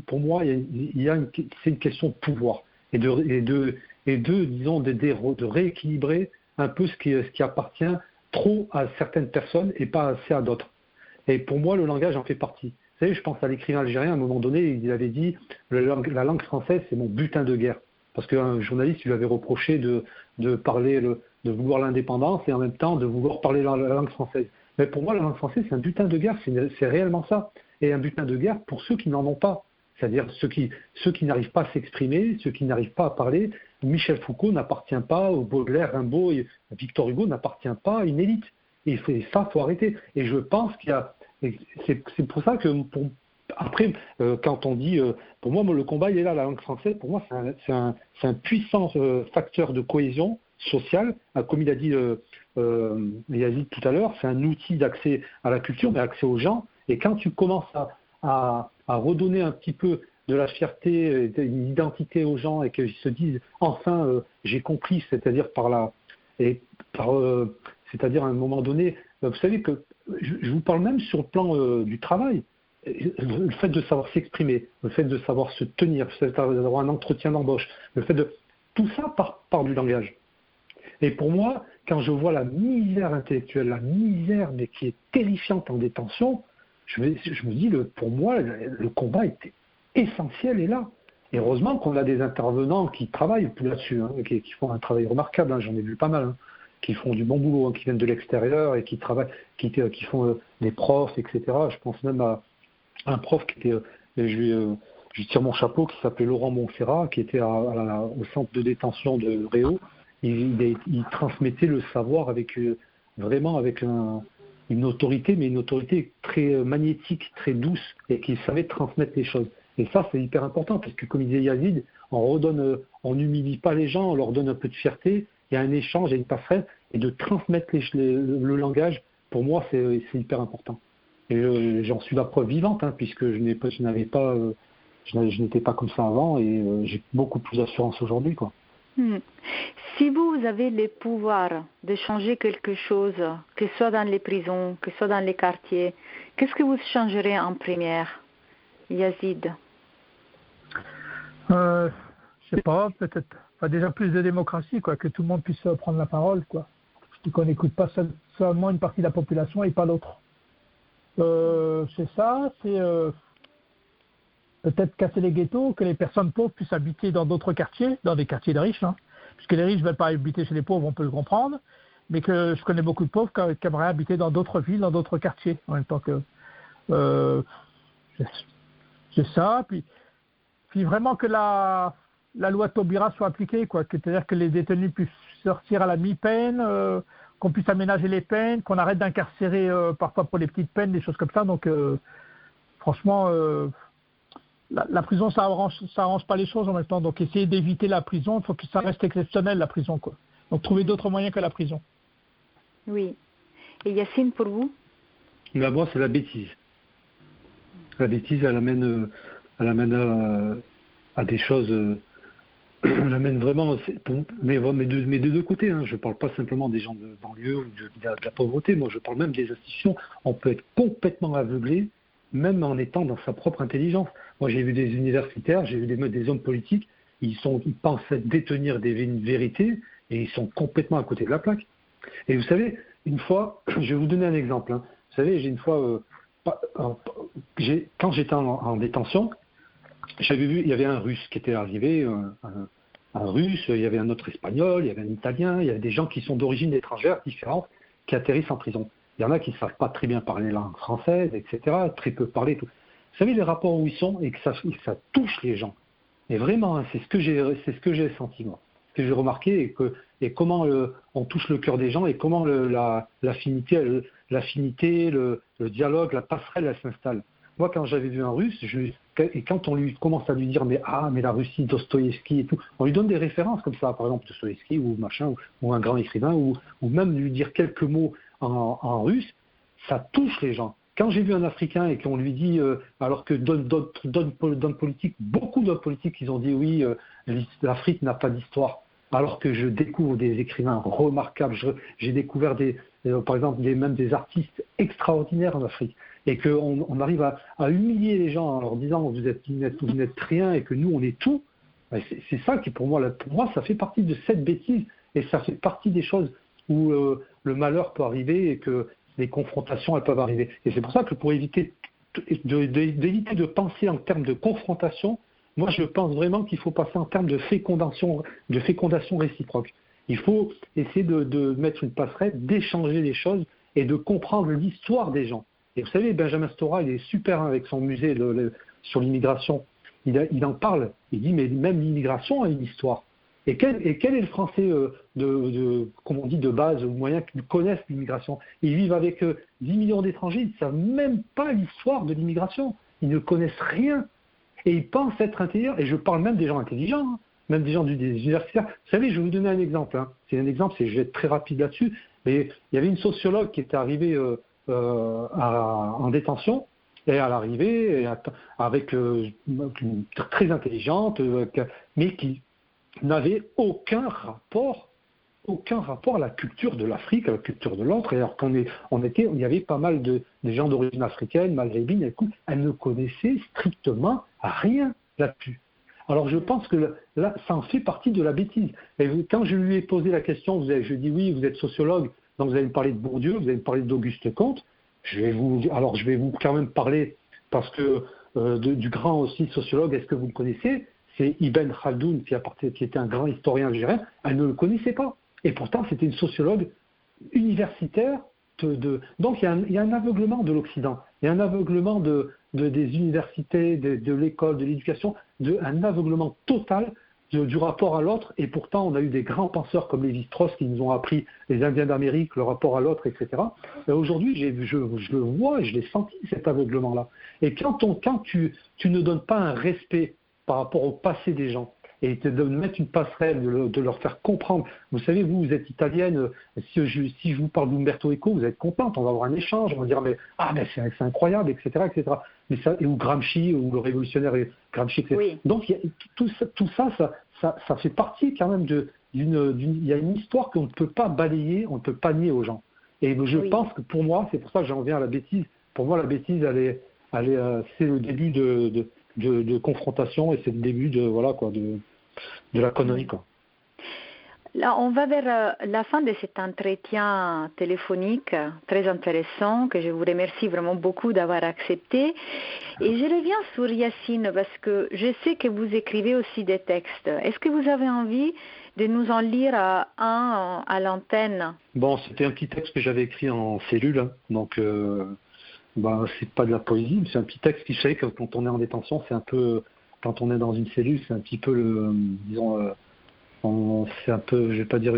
pour moi, c'est une question de pouvoir et de disons de rééquilibrer un peu ce qui appartient trop à certaines personnes et pas assez à d'autres. Et pour moi, le langage en fait partie. Vous savez, je pense à l'écrivain algérien, à un moment donné, il avait dit la langue française, c'est mon butin de guerre. Parce qu'un journaliste lui avait reproché de parler, de vouloir l'indépendance et en même temps de vouloir parler la langue française. Mais pour moi, la langue française, c'est un butin de guerre, c'est réellement ça. Et un butin de guerre pour ceux qui n'en ont pas. C'est-à-dire ceux qui n'arrivent pas à s'exprimer, ceux qui n'arrivent pas à parler. Michel Foucault n'appartient pas, Baudelaire, Rimbaud, et Victor Hugo n'appartient pas à une élite. Et ça, il faut arrêter. Et je pense qu'il y a... C'est pour ça que... Après, quand on dit, pour moi, le combat, il est là, la langue française, pour moi, c'est un puissant facteur de cohésion sociale. Comme il a dit Yazid tout à l'heure, c'est un outil d'accès à la culture, mais accès aux gens. Et quand tu commences à redonner un petit peu de la fierté, une identité aux gens, et qu'ils se disent, enfin, j'ai compris, c'est-à-dire c'est-à-dire à un moment donné, vous savez que je vous parle même sur le plan du travail. Le fait de savoir s'exprimer, le fait de savoir se tenir, le fait d'avoir un entretien d'embauche, tout ça part du langage. Et pour moi, quand je vois la misère intellectuelle, la misère mais qui est terrifiante en détention, je me dis, pour moi, le combat était essentiel et là. Et heureusement qu'on a des intervenants qui travaillent là-dessus, hein, qui font un travail remarquable, hein, j'en ai vu pas mal, hein, qui font du bon boulot, hein, qui viennent de l'extérieur et qui travaillent, qui font des profs, etc. Je pense même à un prof qui était, je tire mon chapeau, qui s'appelait Laurent Montferrat, qui était au centre de détention de Réau. Il transmettait le savoir vraiment avec une autorité, mais une autorité très magnétique, très douce, et qui savait transmettre les choses. Et ça, c'est hyper important, parce que comme il disait Yazid, on n'humilie pas les gens, on leur donne un peu de fierté, il y a un échange, il y a une passerelle, et de transmettre le langage, pour moi, c'est hyper important. Et j'en suis la preuve vivante, hein, puisque je n'étais pas comme ça avant et j'ai beaucoup plus d'assurance aujourd'hui, quoi. Si vous avez le pouvoir de changer quelque chose, que ce soit dans les prisons, que ce soit dans les quartiers, qu'est-ce que vous changerez en première, Yazid? Je sais pas, peut-être. Enfin, déjà plus de démocratie, quoi, que tout le monde puisse prendre la parole, quoi. Et qu'on n'écoute pas seulement une partie de la population et pas l'autre. C'est ça, c'est peut-être casser les ghettos, que les personnes pauvres puissent habiter dans d'autres quartiers, dans des quartiers de riches, hein. Puisque les riches ne veulent pas habiter chez les pauvres, on peut le comprendre, mais que je connais beaucoup de pauvres qui aimeraient habiter dans d'autres villes, dans d'autres quartiers, en même temps que c'est ça. Puis vraiment que la loi Taubira soit appliquée, quoi. C'est-à-dire que les détenus puissent sortir à la mi-peine, qu'on puisse aménager les peines, qu'on arrête d'incarcérer parfois pour les petites peines, des choses comme ça. Donc franchement, la prison, ça arrange pas les choses en même temps. Donc essayer d'éviter la prison, il faut que ça reste exceptionnel, la prison, quoi. Donc trouver d'autres moyens que la prison. Oui. Et Yacine, pour vous? Moi, c'est la bêtise. La bêtise, elle amène à des choses. Elle amène vraiment, mais de deux côtés. Hein. Je ne parle pas simplement des gens de banlieue ou de la pauvreté. Moi, je parle même des institutions. On peut être complètement aveuglé, même en étant dans sa propre intelligence. Moi, j'ai vu des universitaires, j'ai vu des hommes politiques. Ils pensent détenir des vérités et ils sont complètement à côté de la plaque. Et vous savez, une fois, je vais vous donner un exemple. Hein. Vous savez, j'ai une fois, quand j'étais en détention, j'avais vu, il y avait un Russe qui était arrivé, un Russe, il y avait un autre Espagnol, il y avait un Italien, il y avait des gens qui sont d'origine étrangère différentes qui atterrissent en prison. Il y en a qui ne savent pas très bien parler la langue française, etc., très peu parler, tout. Vous savez les rapports où ils sont et que ça touche les gens. Et vraiment, hein, c'est ce que j'ai senti, moi. Ce que j'ai remarqué et comment on touche le cœur des gens et comment l'affinité, le dialogue, la passerelle, elle s'installe. Moi, quand j'avais vu un Russe, et quand on lui commence à lui dire mais la Russie, Dostoïevski et tout, on lui donne des références comme ça, par exemple Dostoïevski ou machin, ou un grand écrivain, ou même lui dire quelques mots en russe, ça touche les gens. Quand j'ai vu un Africain et qu'on lui dit, alors que d'hommes politiques, beaucoup d'hommes politiques, ils ont dit oui, l'Afrique n'a pas d'histoire. Alors que je découvre des écrivains remarquables, j'ai découvert par exemple même des artistes extraordinaires en Afrique, et qu'on arrive à humilier les gens en leur disant vous n'êtes rien et que nous on est tout. C'est ça qui pour moi ça fait partie de cette bêtise et ça fait partie des choses où le malheur peut arriver et que les confrontations elles peuvent arriver. Et c'est pour ça que pour éviter de penser en termes de confrontation, moi, je pense vraiment qu'il faut passer en termes de fécondation réciproque. Il faut essayer de mettre une passerelle, d'échanger les choses et de comprendre l'histoire des gens. Et vous savez, Benjamin Stora, il est super avec son musée sur l'immigration. Il en parle. Il dit, mais même l'immigration a une histoire. Et quel est le Français comme on dit, de base, ou moyen qui connaissent l'immigration? Ils vivent avec 10 millions d'étrangers, ils ne savent même pas l'histoire de l'immigration. Ils ne connaissent rien. Et ils pensent être intelligents, et je parle même des gens intelligents, hein, même des gens des universitaires. Vous savez, je vais vous donner un exemple. Hein. C'est un exemple, je vais être très rapide là-dessus, mais il y avait une sociologue qui était arrivée en détention, et à l'arrivée, avec très intelligente, mais qui n'avait aucun rapport à la culture de l'Afrique, à la culture de l'autre, alors il y avait pas mal de gens d'origine africaine, maghrébine, elle ne connaissait strictement rien là-dessus. Alors je pense que là, ça en fait partie de la bêtise. Et quand je lui ai posé la question, je dis oui, vous êtes sociologue, donc vous allez me parler de Bourdieu, vous allez me parler d'Auguste Comte, je vais vous quand même parler, parce que du grand aussi sociologue, est-ce que vous le connaissez? C'est Ibn Khaldoun qui était un grand historien algérien, elle ne le connaissait pas. Et pourtant, c'était une sociologue universitaire. Donc, il y a un aveuglement de l'Occident. Il y a un aveuglement des universités, de l'école, de l'éducation, un aveuglement total du rapport à l'autre. Et pourtant, on a eu des grands penseurs comme Lévi-Strauss qui nous ont appris, les Indiens d'Amérique, le rapport à l'autre, etc. Et aujourd'hui, je le vois et je l'ai senti, cet aveuglement-là. Et quand tu ne donnes pas un respect par rapport au passé des gens, et de mettre une passerelle, de leur faire comprendre. Vous savez, vous êtes italienne, si je vous parle d'Umberto Eco, vous êtes contente, on va avoir un échange, on va dire mais c'est incroyable, etc., etc. Mais ça, ou Gramsci, ou le révolutionnaire Gramsci, etc. Oui. Donc tout ça fait partie quand même il y a une histoire qu'on ne peut pas balayer, on ne peut pas nier aux gens. Et je pense que pour moi, c'est pour ça que j'en viens à la bêtise. Pour moi, la bêtise, c'est le début de confrontation et c'est le début de la connerie, quoi. Là, on va vers la fin de cet entretien téléphonique très intéressant que je vous remercie vraiment beaucoup d'avoir accepté. Et je reviens sur Yacine parce que je sais que vous écrivez aussi des textes. Est-ce que vous avez envie de nous en lire un à l'antenne? Bon, c'était un petit texte que j'avais écrit en cellule, hein. Donc c'est pas de la poésie, mais c'est un petit texte qui fait que quand on est en détention, c'est un peu, quand on est dans une cellule, c'est un petit peu c'est un peu, je vais pas dire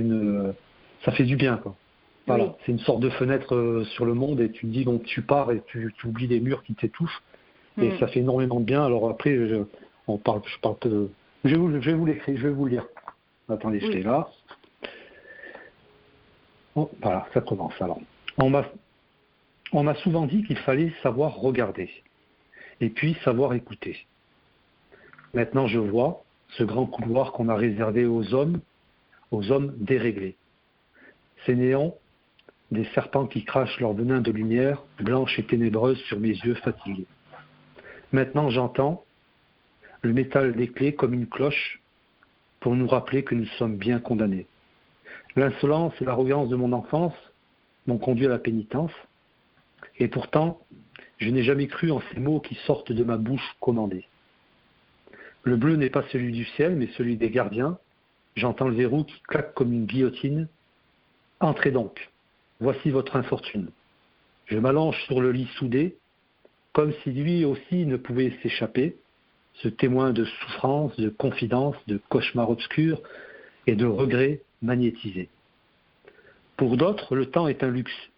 ça fait du bien, quoi. Voilà, oui. C'est une sorte de fenêtre sur le monde et tu te dis donc tu pars et tu oublies les murs qui t'étouffent et ça fait énormément de bien. Alors après, je vais vous l'écrire, je vais vous le lire. Attendez, je l'ai là. Oh, voilà, ça commence alors. On m'a souvent dit qu'il fallait savoir regarder et puis savoir écouter. Maintenant, je vois ce grand couloir qu'on a réservé aux hommes déréglés. Ces néons, des serpents qui crachent leur venin de lumière, blanche et ténébreuse sur mes yeux fatigués. Maintenant, j'entends le métal des clés comme une cloche pour nous rappeler que nous sommes bien condamnés. L'insolence et l'arrogance de mon enfance m'ont conduit à la pénitence, et pourtant, je n'ai jamais cru en ces mots qui sortent de ma bouche commandée. Le bleu n'est pas celui du ciel, mais celui des gardiens. J'entends le verrou qui claque comme une guillotine. Entrez donc, voici votre infortune. Je m'allonge sur le lit soudé, comme si lui aussi ne pouvait s'échapper, ce témoin de souffrance, de confidence, de cauchemar obscur et de regrets magnétisés. Pour d'autres, le temps est un luxe.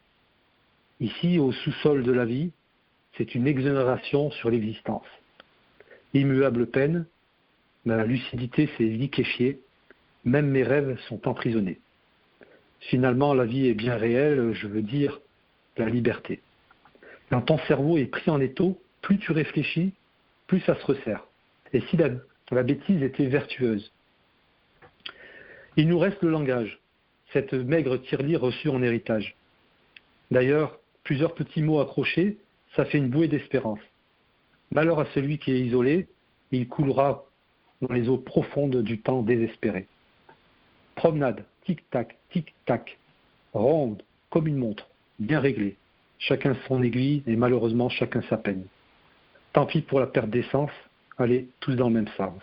Ici, au sous-sol de la vie, c'est une exonération sur l'existence. Immuable peine, ma lucidité s'est liquéfiée, même mes rêves sont emprisonnés. Finalement, la vie est bien réelle, je veux dire la liberté. Quand ton cerveau est pris en étau, plus tu réfléchis, plus ça se resserre. Et si la bêtise était vertueuse? Il nous reste le langage, cette maigre tirelire reçue en héritage. D'ailleurs, plusieurs petits mots accrochés, ça fait une bouée d'espérance. Malheur à celui qui est isolé, il coulera dans les eaux profondes du temps désespéré. Promenade, tic-tac, ronde, comme une montre, bien réglée. Chacun son aiguille et malheureusement chacun sa peine. Tant pis pour la perte d'essence, allez, tous dans le même sens.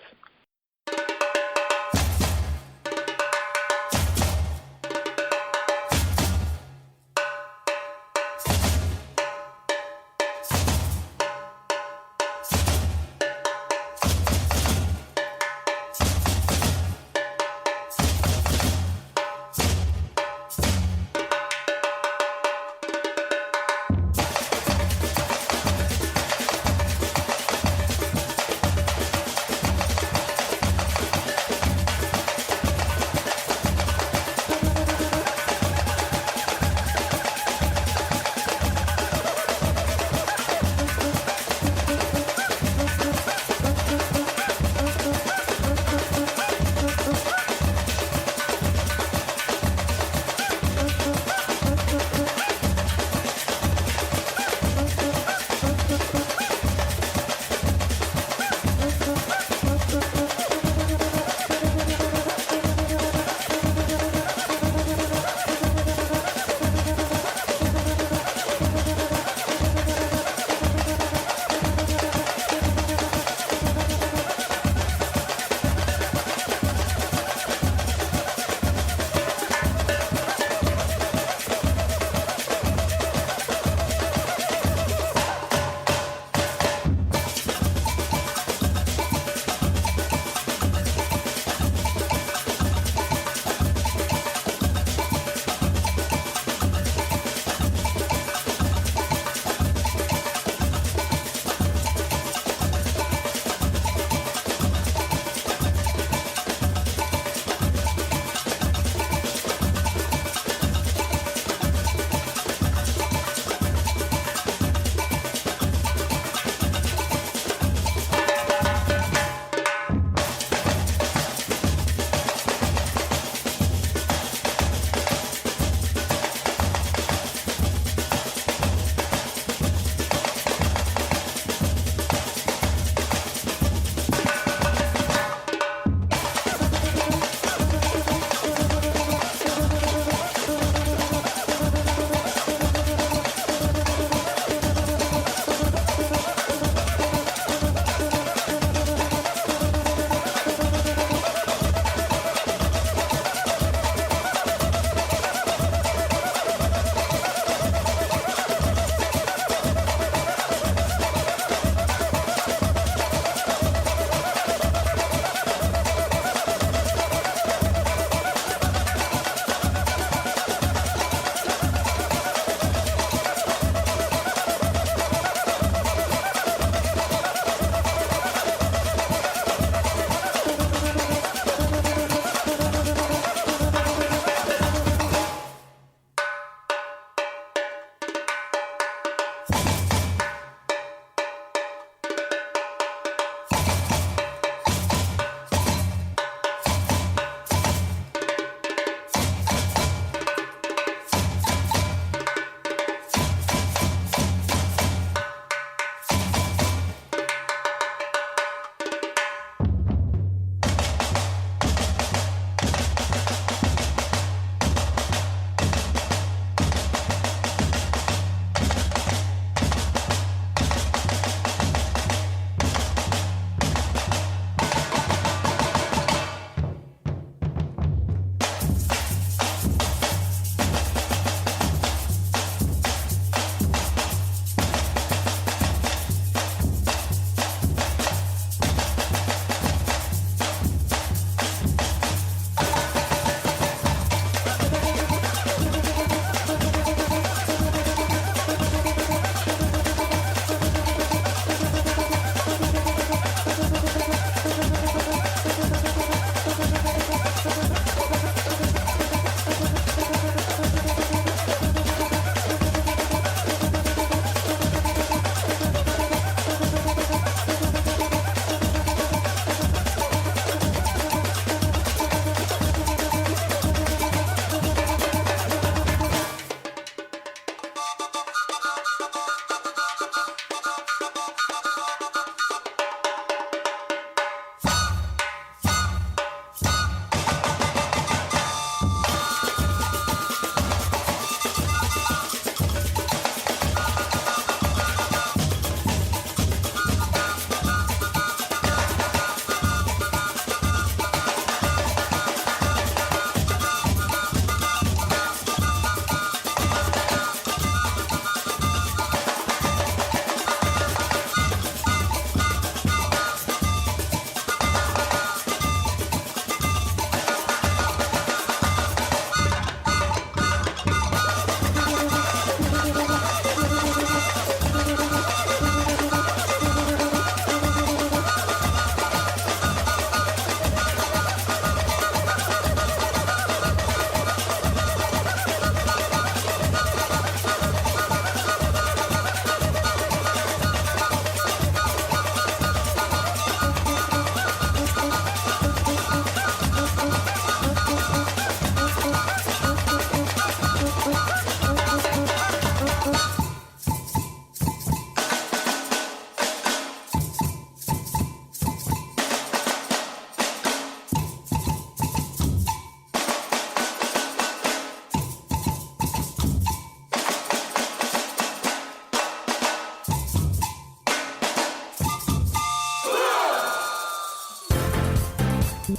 Vous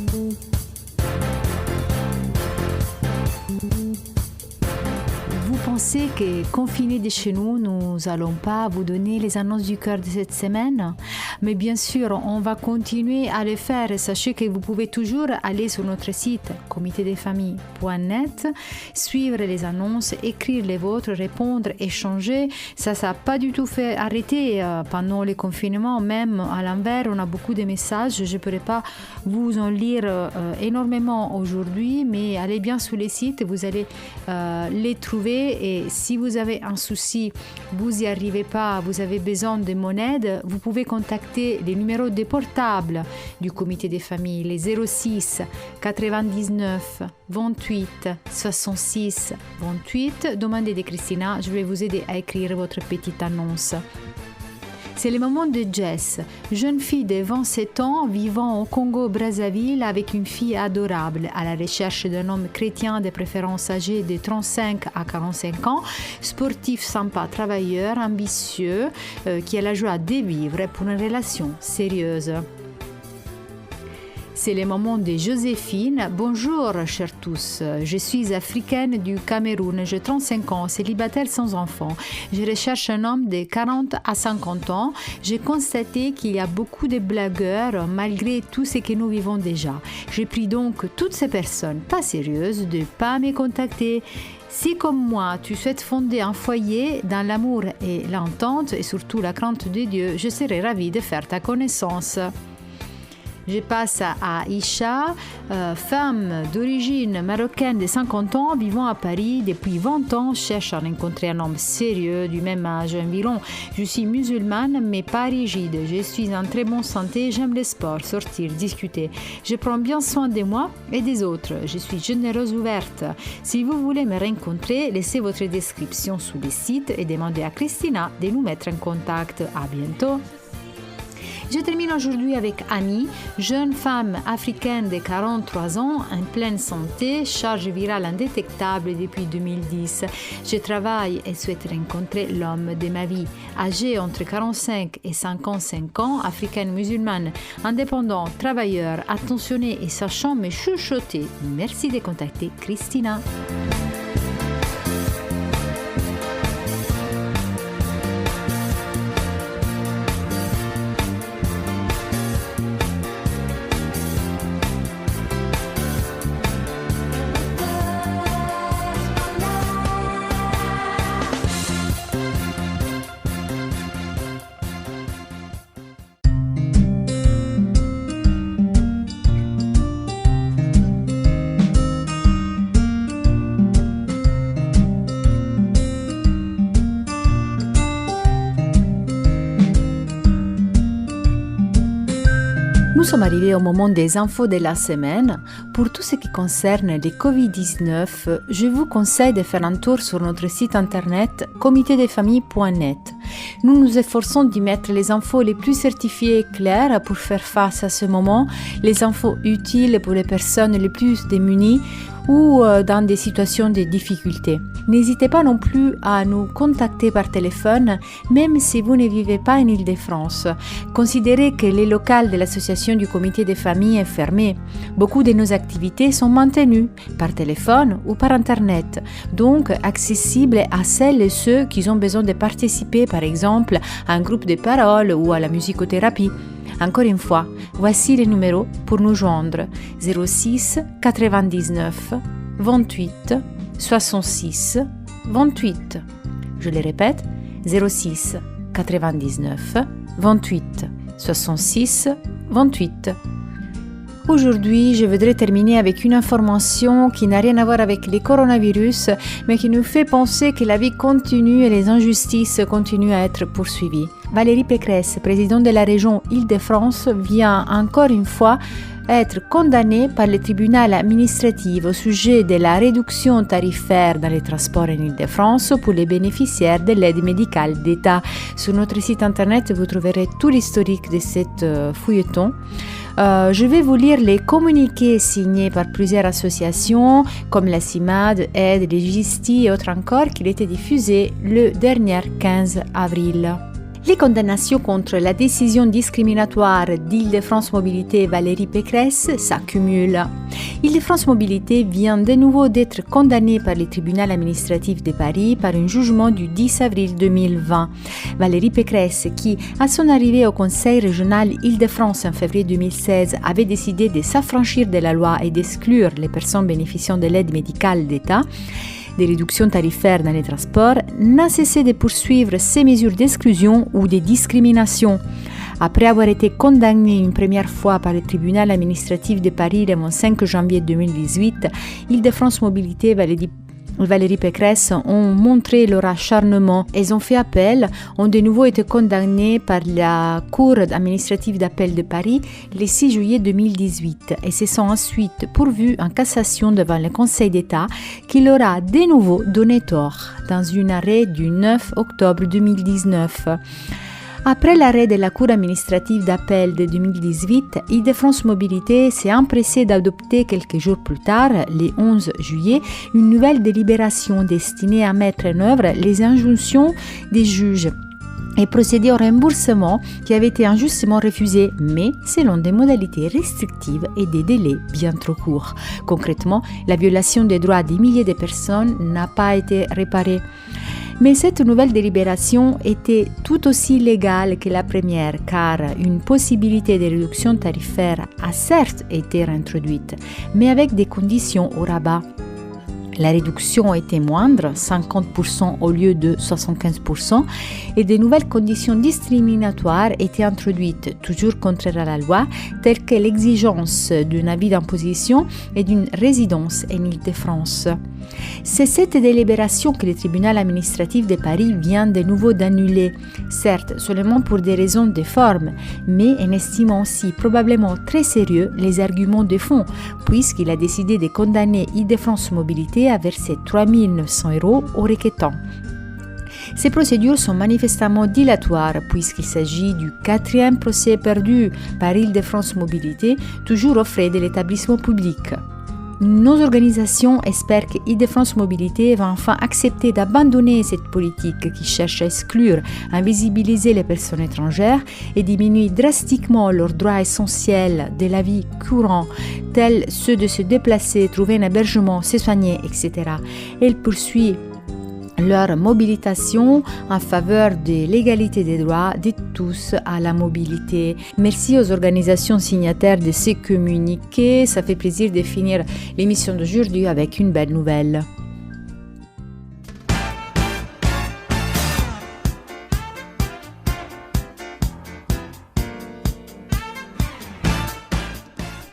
pensez que confinés de chez nous, nous n'allons pas vous donner les annonces du cœur de cette semaine? Mais bien sûr, on va continuer à le faire. Sachez que vous pouvez toujours aller sur notre site comitedesfamilles.net, suivre les annonces, écrire les vôtres, répondre, échanger. Ça n'a pas du tout fait arrêter pendant le confinement. Même à l'envers, on a beaucoup de messages. Je ne pourrais pas vous en lire énormément aujourd'hui, mais allez bien sur les sites, vous allez les trouver. Et si vous avez un souci, vous n'y arrivez pas, vous avez besoin de mon aide, vous pouvez contacter les numéros de portable du comité des familles, les 06 99 28 66 28. Demandez de Christina, je vais vous aider à écrire votre petite annonce. C'est le moment de Jess, jeune fille de 27 ans vivant au Congo-Brazzaville avec une fille adorable, à la recherche d'un homme chrétien de préférence âgé de 35 à 45 ans, sportif, sympa, travailleur, ambitieux, qui a la joie de vivre pour une relation sérieuse. C'est le moment de Joséphine. Bonjour, chers tous. Je suis africaine du Cameroun. J'ai 35 ans, célibataire sans enfant. Je recherche un homme de 40 à 50 ans. J'ai constaté qu'il y a beaucoup de blagueurs malgré tout ce que nous vivons déjà. Je prie donc toutes ces personnes pas sérieuses de ne pas me contacter. Si comme moi, tu souhaites fonder un foyer dans l'amour et l'entente et surtout la crainte de Dieu, je serai ravie de faire ta connaissance. Je passe à Isha, femme d'origine marocaine de 50 ans, vivant à Paris depuis 20 ans, cherche à rencontrer un homme sérieux du même âge environ. Je suis musulmane mais pas rigide. Je suis en très bonne santé, j'aime le sport, sortir, discuter. Je prends bien soin de moi et des autres. Je suis généreuse, ouverte. Si vous voulez me rencontrer, laissez votre description sous le site et demandez à Christina de nous mettre en contact. À bientôt. Je termine aujourd'hui avec Annie, jeune femme africaine de 43 ans, en pleine santé, charge virale indétectable depuis 2010. Je travaille et souhaite rencontrer l'homme de ma vie. Âgée entre 45 et 55 ans, africaine musulmane, indépendant, travailleur, attentionné et sachant me chuchoter. Merci de contacter Christina. Nous sommes arrivés au moment des infos de la semaine. Pour tout ce qui concerne le Covid-19, je vous conseille de faire un tour sur notre site internet comitedesfamilles.net. Nous nous efforçons d'y mettre les infos les plus certifiées et claires pour faire face à ce moment, les infos utiles pour les personnes les plus démunies ou dans des situations de difficulté. N'hésitez pas non plus à nous contacter par téléphone, même si vous ne vivez pas en Île-de-France. Considérez que le local de l'association du comité des familles est fermé. Beaucoup de nos activités sont maintenues par téléphone ou par Internet, donc accessibles à celles et ceux qui ont besoin de participer, par exemple, à un groupe de parole ou à la musicothérapie. Encore une fois, voici les numéros pour nous joindre: 06 99 28 66 28. Je les répète, 06 99 28 66 28. Aujourd'hui, je voudrais terminer avec une information qui n'a rien à voir avec le coronavirus, mais qui nous fait penser que la vie continue et les injustices continuent à être poursuivies. Valérie Pécresse, présidente de la région Île-de-France, vient encore une fois être condamnée par le tribunal administratif au sujet de la réduction tarifaire dans les transports en Île-de-France pour les bénéficiaires de l'aide médicale d'État. Sur notre site internet, vous trouverez tout l'historique de cette feuilleton. Je vais vous lire les communiqués signés par plusieurs associations comme la CIMAD, Aide, Légisti et autres encore qui étaient diffusés le dernier 15 avril. Les condamnations contre la décision discriminatoire d'Île-de-France Mobilité Valérie Pécresse s'accumulent. Île-de-France Mobilité vient de nouveau d'être condamnée par le tribunal administratif de Paris par un jugement du 10 avril 2020. Valérie Pécresse, qui, à son arrivée au Conseil régional Île-de-France en février 2016, avait décidé de s'affranchir de la loi et d'exclure les personnes bénéficiant de l'aide médicale d'État, des réductions tarifaires dans les transports, n'a cessé de poursuivre ces mesures d'exclusion ou de discrimination. Après avoir été condamné une première fois par le tribunal administratif de Paris le 5 janvier 2018, Île-de-France Mobilité Valérie Pécresse ont montré leur acharnement. Elles ont fait appel, ont de nouveau été condamnées par la Cour administrative d'appel de Paris le 6 juillet 2018 et se sont ensuite pourvues en cassation devant le Conseil d'État qui leur a de nouveau donné tort dans un arrêt du 9 octobre 2019. Après l'arrêt de la Cour administrative d'appel de 2018, Île-de-France Mobilité s'est empressée d'adopter quelques jours plus tard, le 11 juillet, une nouvelle délibération destinée à mettre en œuvre les injonctions des juges et procéder au remboursement qui avait été injustement refusé, mais selon des modalités restrictives et des délais bien trop courts. Concrètement, la violation des droits des milliers de personnes n'a pas été réparée. Mais cette nouvelle délibération était tout aussi légale que la première, car une possibilité de réduction tarifaire a certes été réintroduite, mais avec des conditions au rabat. La réduction était moindre, 50% au lieu de 75%, et de nouvelles conditions discriminatoires étaient introduites, toujours contraires à la loi, telles que l'exigence d'un avis d'imposition et d'une résidence en Île-de-France. C'est cette délibération que le tribunal administratif de Paris vient de nouveau d'annuler, certes seulement pour des raisons de forme, mais en estimant aussi probablement très sérieux les arguments de fond, puisqu'il a décidé de condamner Île-de-France Mobilité à verser 3 900 € aux requêtants. Ces procédures sont manifestement dilatoires puisqu'il s'agit du 4e procès perdu par Île-de-France Mobilité, toujours aux frais de l'établissement public. Nos organisations espèrent que Île-de-France Mobilité va enfin accepter d'abandonner cette politique qui cherche à exclure, invisibiliser les personnes étrangères et diminuer drastiquement leurs droits essentiels de la vie courante, tels ceux de se déplacer, trouver un hébergement, se soigner, etc. Elle poursuit leur mobilisation en faveur de l'égalité des droits de tous à la mobilité. Merci aux organisations signataires de ces communiqués. Ça fait plaisir de finir l'émission d'aujourd'hui avec une belle nouvelle.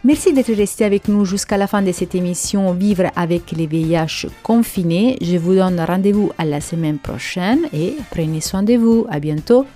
Merci d'être resté avec nous jusqu'à la fin de cette émission Vivre avec les VIH confinés. Je vous donne rendez-vous à la semaine prochaine et prenez soin de vous. À bientôt.